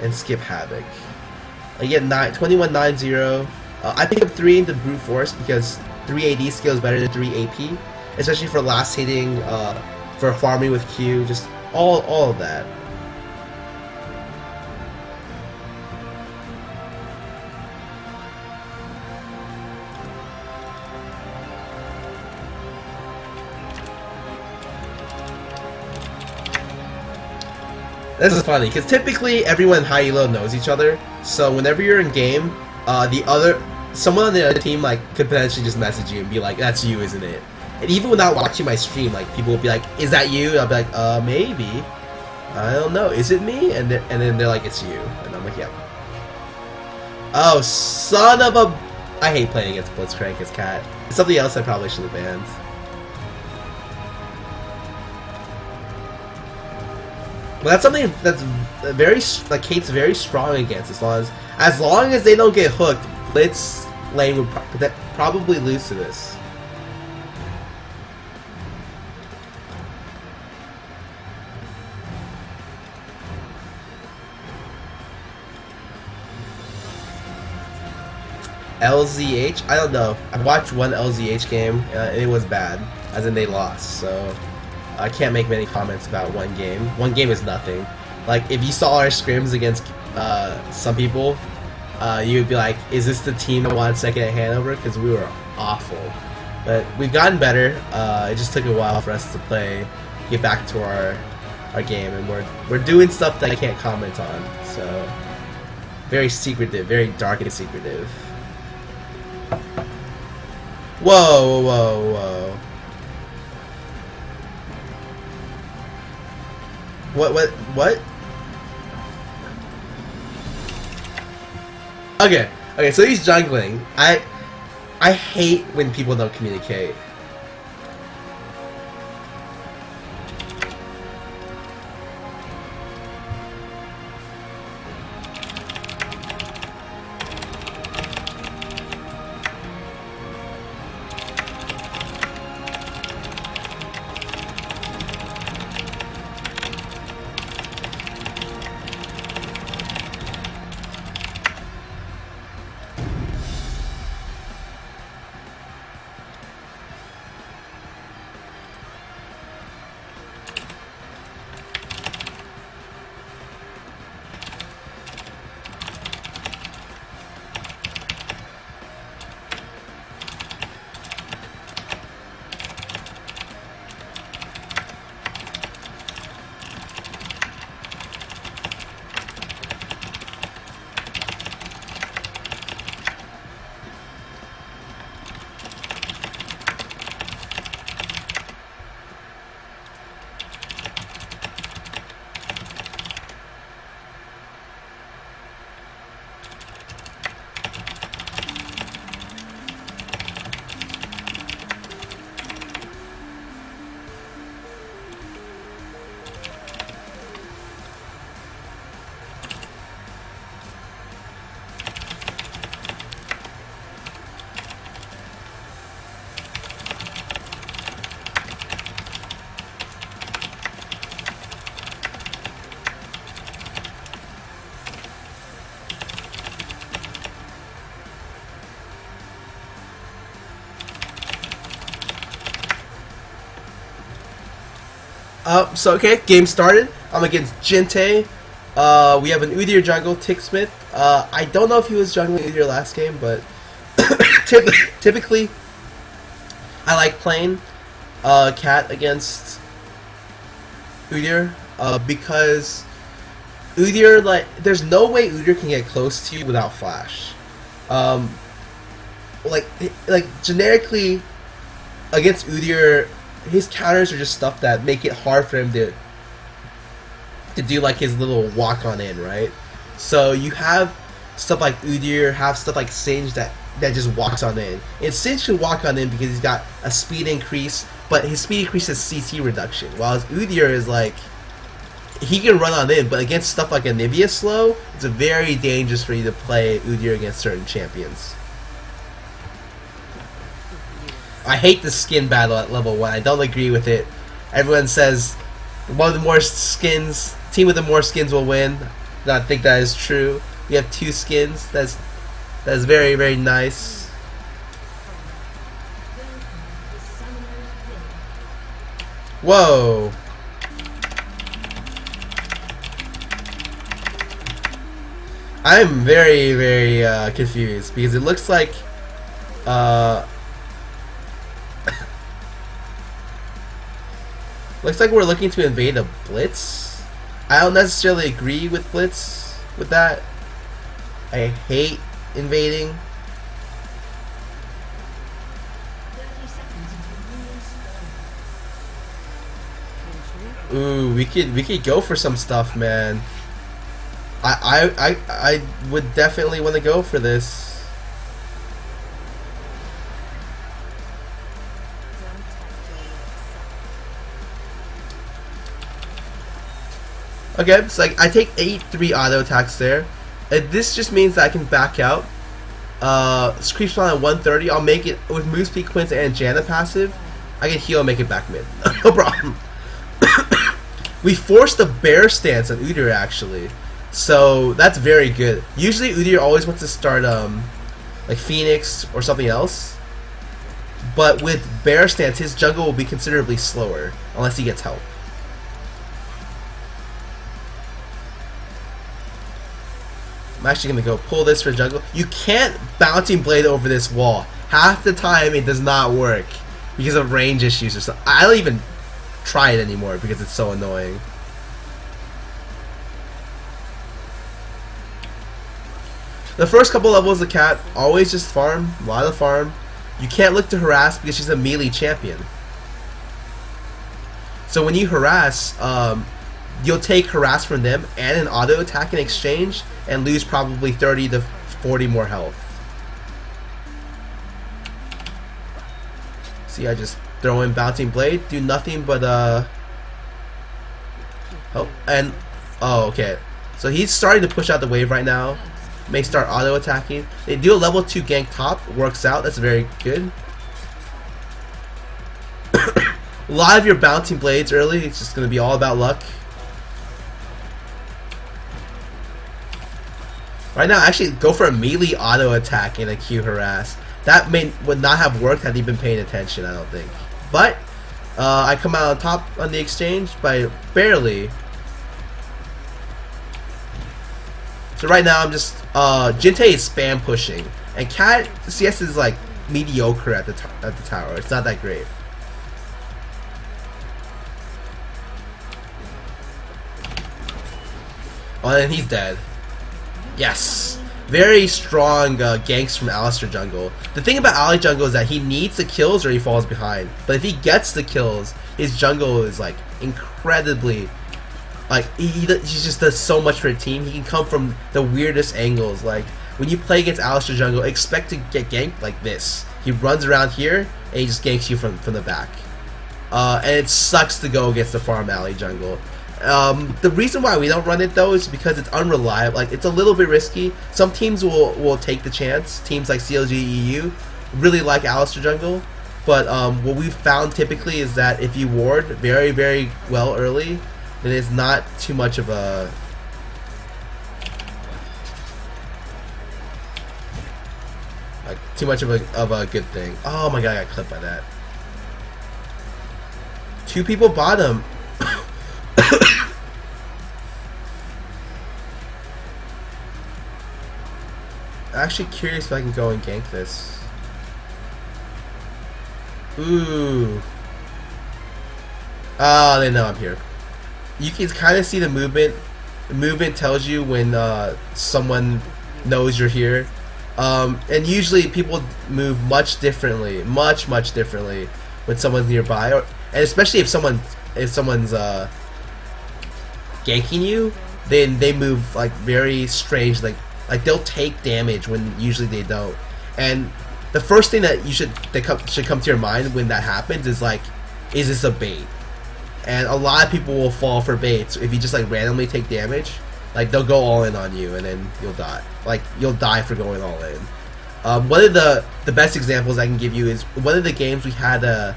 and skip Havoc. I get 2190. I pick up 3 into Brute Force because 3 AD skill is better than 3 AP, especially for last hitting, for farming with Q, just all of that. This is funny, because typically everyone in high elo knows each other, so whenever you're in game, someone on the other team like could potentially just message you and be like, "That's you, isn't it?" And even without watching my stream, like people will be like, "Is that you?" And I'll be like, maybe. I don't know. Is it me?" And then they're like, "It's you," and I'm like, "Yeah." Oh, son of a! I hate playing against Blitzcrank as Cat. It's something else I probably should have banned. But that's something that's very, like, Kate's very strong against. As long as they don't get hooked, Blitz lane would probably lose to this. LZH? I don't know. I watched one LZH game, and it was bad. As in, they lost, so I can't make many comments about one game. One game is nothing. Like, if you saw our scrims against some people, you would be like, is this the team I wanted second at Hanover? Because we were awful. But we've gotten better. It just took a while for us to get back to our game, and we're doing stuff that I can't comment on. So, very secretive, very dark and secretive. Whoa, whoa, whoa. What? Okay. Okay, so he's jungling. I hate when people don't communicate. So okay, game started. I'm against Gente. We have an Udyr jungle, Ticksmith. I don't know if he was jungling Udyr last game, but typically I like playing Cat against Udyr because Udyr, like, there's no way Udyr can get close to you without flash. Like generically against Udyr, his counters are just stuff that make it hard for him to do like his little walk on in, right? So you have stuff like Udyr, have stuff like Singe that just walks on in. And Singe can walk on in because he's got a speed increase, but his speed increase is CC reduction. While Udyr is like, he can run on in, but against stuff like Anivia slow, it's very dangerous for you to play Udyr against certain champions. I hate the skin battle at level 1. I don't agree with it. Everyone says one of the more skins, team with the more skins will win. I think that is true. We have 2 skins. That's very, very nice. Whoa. I'm very, very confused because it looks like looks like we're looking to invade a blitz. I don't necessarily agree with blitz with that. I hate invading. Ooh, we could go for some stuff, man. I would definitely want to go for this. Okay, so I take 8-3 auto attacks there. And this just means that I can back out. Creep spawn at 130. I'll make it with Moose Peak, Quince, and Janna passive. I can heal and make it back mid. No problem. We forced a bear stance on Udyr actually. So that's very good. Usually Udyr always wants to start like Phoenix or something else. But with bear stance, his jungle will be considerably slower unless he gets help. I'm actually going to go pull this for jungle. You can't bouncing blade over this wall. Half the time it does not work because of range issues or something. I don't even try it anymore because it's so annoying. The first couple levels of Cat, always just farm, a lot of farm. You can't look to harass because she's a melee champion. So when you harass, you'll take harass from them and an auto attack in exchange and lose probably 30 to 40 more health. See, I just throw in Bouncing Blade, do nothing but oh, and oh, okay. So he's starting to push out the wave right now. May start auto attacking. They do a level 2 gank top, works out. That's very good. A lot of your Bouncing Blades early, it's just going to be all about luck. Right now, actually, go for a melee auto attack and a Q harass. That would not have worked had he been paying attention, I don't think. But I come out on top on the exchange by barely. So right now I'm just Jinte is spam pushing, and Cat CS is like mediocre at the tower. It's not that great. Oh, and he's dead. Yes. Very strong ganks from Alistar jungle. The thing about Ali jungle is that he needs the kills or he falls behind. But if he gets the kills, his jungle is like incredibly, like he just does so much for a team. He can come from the weirdest angles. Like when you play against Alistar jungle, expect to get ganked like this. He runs around here and he just ganks you from the back. And it sucks to go against the farm alley jungle. The reason why we don't run it though is because it's unreliable. Like it's a little bit risky. Some teams will take the chance. Teams like CLG EU really like Alistar jungle, but what we've found typically is that if you ward very very well early, then it's not too much of a good thing. Oh my god, I got clipped by that. 2 people bottom. Actually curious if I can go and gank this. Ooh. Oh, they know I'm here. You can kind of see the movement. The movement tells you when someone knows you're here. And usually people move much differently, much differently when someone's nearby, and especially if someone's ganking you, then they move like very strange, like they'll take damage when usually they don't. And the first thing that should come to your mind when that happens is like, is this a bait? And a lot of people will fall for baits. If you just like randomly take damage, like they'll go all in on you and then you'll die. Like you'll die for going all in. One of the best examples I can give you is one of the games we had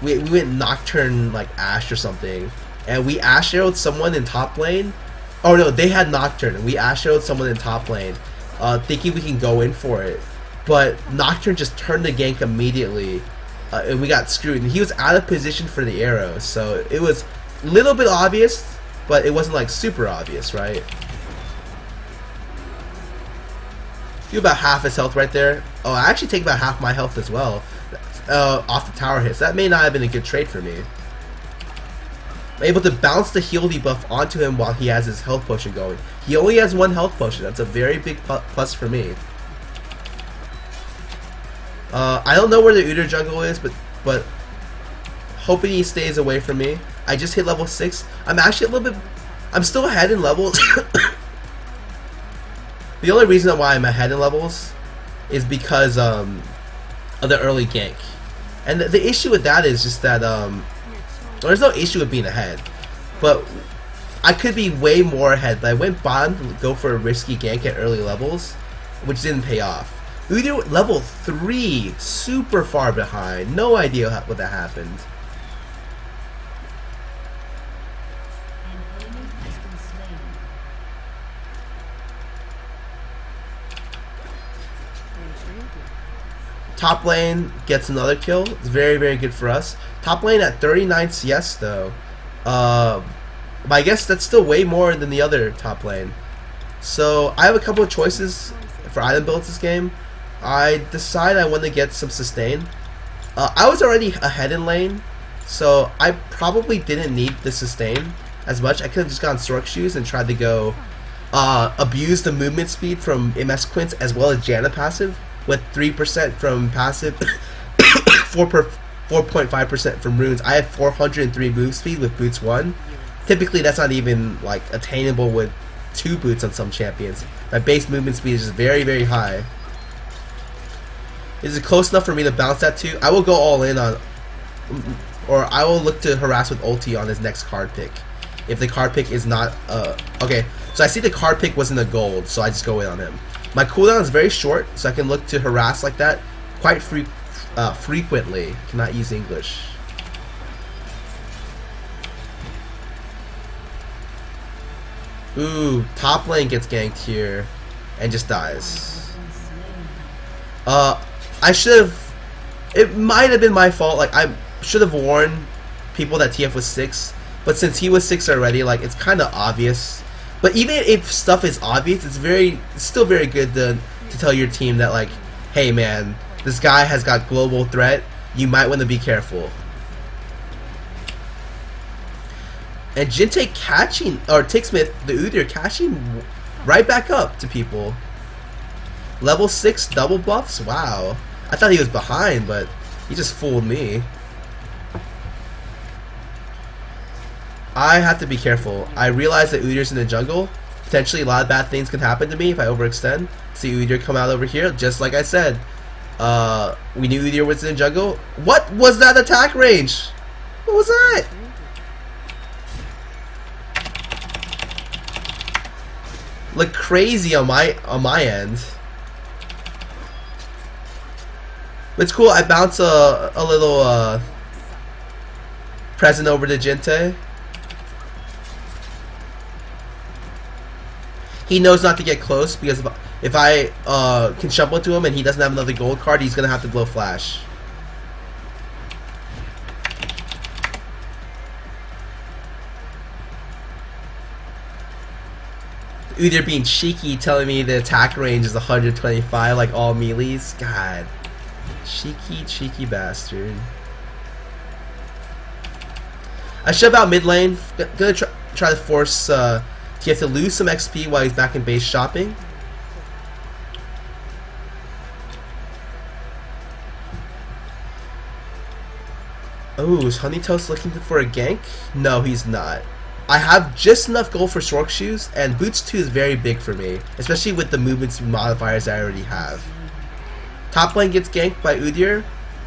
we went Nocturne like Ashe or something, and we Ashe arrowed someone in top lane. Oh no, they had Nocturne, and we Ashe arrowed someone in top lane, thinking we can go in for it. But Nocturne just turned the gank immediately, and we got screwed. And he was out of position for the arrow, so it was a little bit obvious, but it wasn't like super obvious, right? Do about half his health right there. Oh, I actually take about half my health as well, off the tower hits. That may not have been a good trade for me. I'm able to bounce the heal debuff onto him while he has his health potion going. He only has 1 health potion. That's a very big plus for me. I don't know where the Udyr jungle is, but hoping he stays away from me. I just hit level 6. I'm actually a little bit... I'm still ahead in levels. The only reason why I'm ahead in levels is because of the early gank. And the issue with that is just that... there's no issue with being ahead, but I could be way more ahead. But I went bottom to go for a risky gank at early levels, which didn't pay off. Udyr level 3, super far behind. No idea what that happened. Top lane gets another kill. It's very, very good for us. Top lane at 39 CS though. But I guess that's still way more than the other top lane. So I have a couple of choices for item builds this game. I decide I want to get some sustain. I was already ahead in lane, so I probably didn't need the sustain as much. I could have just gone Sork Shoes and tried to go abuse the movement speed from MS Quints as well as Janna passive, with 3% from passive, 4.5% from runes. I have 403 move speed with boots 1. Typically that's not even like attainable with 2 boots on some champions. My base movement speed is just very, very high. Is it close enough for me to bounce that to? I will go all in on, or I will look to harass with ulti on his next card pick. If the card pick is not, okay, so I see the card pick wasn't a gold, so I just go in on him. My cooldown is very short, so I can look to harass like that quite frequently. Cannot use English. Ooh, top lane gets ganked here and just dies. I should have, it might have been my fault, like I should have warned people that TF was 6, but since he was 6 already, like it's kind of obvious. But even if stuff is obvious, it's still very good to tell your team that, like, hey man, this guy has got global threat, you might want to be careful. And Jinte catching, or Ticksmith, the Udyr catching right back up to people. Level 6 double buffs? Wow. I thought he was behind, but he just fooled me. I have to be careful. I realize that Udyr's in the jungle. Potentially a lot of bad things can happen to me if I overextend. See Udyr come out over here, just like I said. We knew Udyr was in the jungle. What was that attack range? What was that? Look crazy on my end. But it's cool. I bounce a little present over to Jinte. He knows not to get close because if I can shuffle to him and he doesn't have another gold card, he's gonna have to blow flash. Udyr being cheeky, telling me the attack range is 125 like all melees. God. Cheeky bastard. I shove out mid lane. Gonna try to force TF to lose some XP while he's back in base shopping. Oh, is Honey Toast looking for a gank? No, he's not. I have just enough gold for Sork Shoes, and Boots 2 is very big for me, especially with the movements modifiers I already have. Top lane gets ganked by Udyr.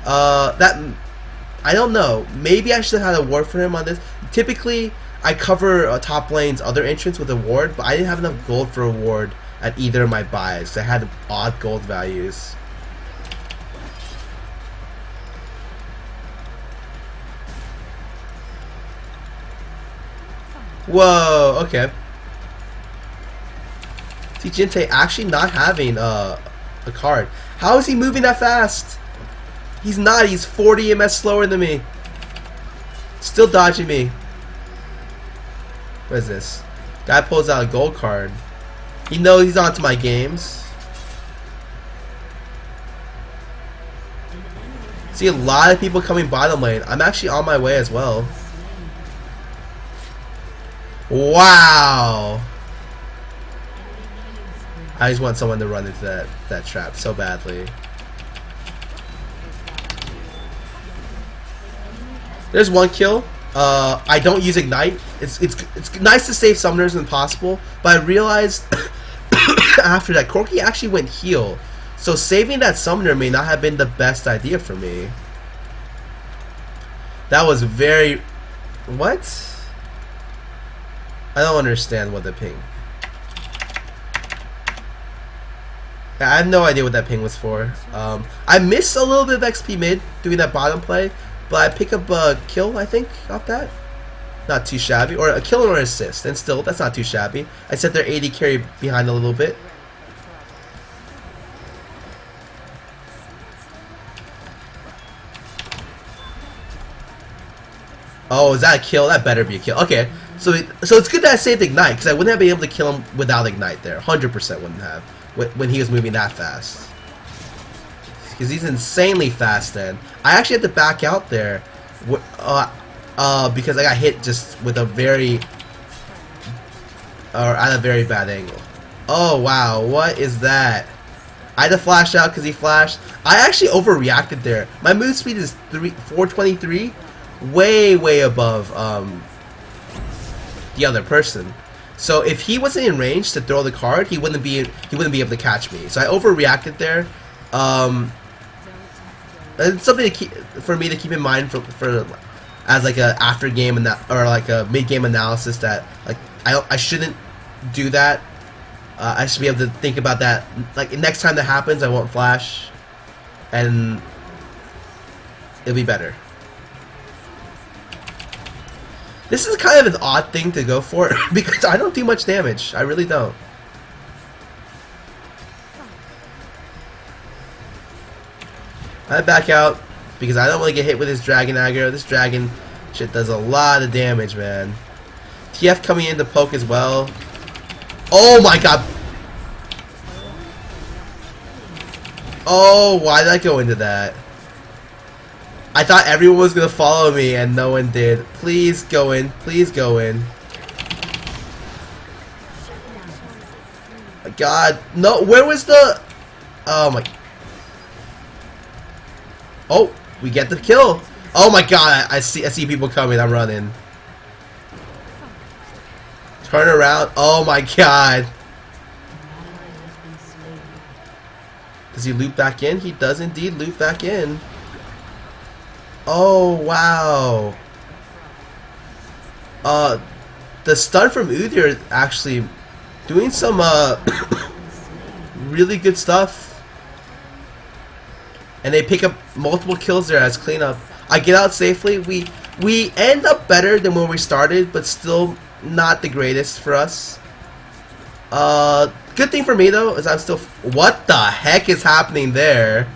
I don't know. Maybe I should have had a ward for him on this. Typically, I cover top lane's other entrance with a ward, but I didn't have enough gold for a ward at either of my buys. I had odd gold values. Whoa, okay. See, Jinte actually not having a card. How is he moving that fast? He's not. He's 40 ms slower than me. Still dodging me. What is this? Guy pulls out a gold card. He knows he's onto my games. See a lot of people coming bottom lane. I'm actually on my way as well. Wow! I just want someone to run into that trap so badly. There's one kill. I don't use Ignite. It's nice to save summoners when possible, but I realized after that Corki actually went heal, so saving that summoner may not have been the best idea for me. That was very... What? I don't understand what the ping. I have no idea what that ping was for. I missed a little bit of XP mid doing that bottom play, but I pick up a kill, I think, off that. Not too shabby. Or a kill or an assist, and still, that's not too shabby. I set their 80 carry behind a little bit. Oh, is that a kill? That better be a kill. Okay, so it's good that I saved Ignite, because I wouldn't have been able to kill him without Ignite there. 100% wouldn't have, when he was moving that fast. Because he's insanely fast then. I actually had to back out there, because I got hit just with a very, or at a very bad angle. Oh wow, what is that? I had to flash out because he flashed. I actually overreacted there. My move speed is 423. Way above the other person. So if he wasn't in range to throw the card, he wouldn't be able to catch me. So I overreacted there. It's something to for me to keep in mind for as like a after game or like a mid game analysis, that like I shouldn't do that. I should be able to think about that. Like next time that happens, I won't flash, and it'll be better. This is kind of an odd thing to go for because I don't do much damage. I really don't. I back out because I don't want to get hit with this dragon aggro. This dragon shit does a lot of damage, man. TF coming in to poke as well. Oh my god. Oh, why did I go into that? I thought everyone was going to follow me and no one did. Please go in. Please go in. My god. No, where was the... Oh my... Oh, we get the kill. Oh my god, I see people coming. I'm running. Turn around. Oh my god. Does he loop back in? He does indeed loop back in. Oh wow. The stun from Udyr is actually doing some really good stuff. And they pick up multiple kills there as cleanup. I get out safely. We end up better than when we started, but still not the greatest for us. Good thing for me though is I'm still... What the heck is happening there?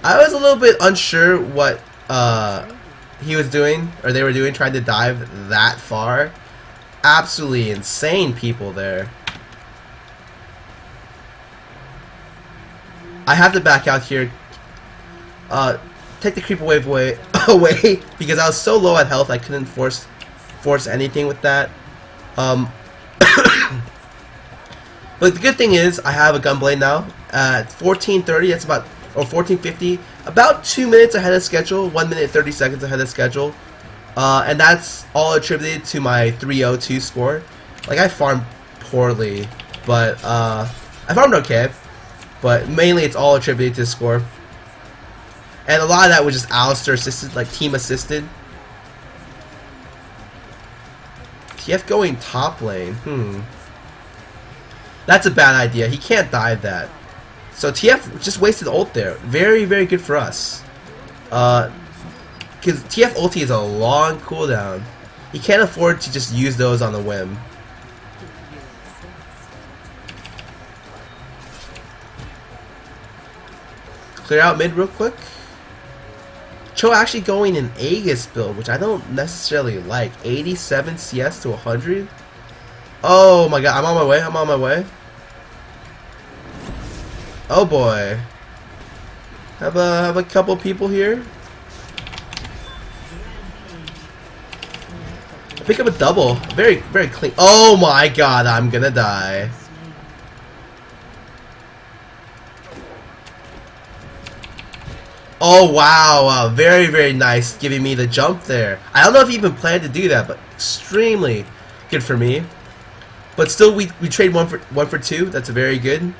I was a little bit unsure what he was doing, or they were doing, trying to dive that far. Absolutely insane people there. I have to back out here. Take the creep wave away because I was so low at health I couldn't force anything with that. But the good thing is I have a gunblade now at 14:30. That's about, or 14:50, about 2 minutes ahead of schedule. 1 minute 30 seconds ahead of schedule. And that's all attributed to my 302 score. Like, I farmed poorly, but I farmed okay, but mainly it's all attributed to score. And a lot of that was just Alistair assisted, like team assisted. TF going top lane, that's a bad idea. He can't dive that. So TF just wasted ult there. Very, very good for us. Because TF ulti is a long cooldown. He can't afford to just use those on a whim. Clear out mid real quick. Cho actually going in Aegis build, which I don't necessarily like. 87 CS to 100. Oh my god, I'm on my way. I'm on my way. Oh boy. Have a couple people here. I pick up a double. Very, very clean. Oh my god, I'm gonna die. Oh wow, very, very nice giving me the jump there. I don't know if he even planned to do that, but extremely good for me. But still, we trade one for two. That's very good.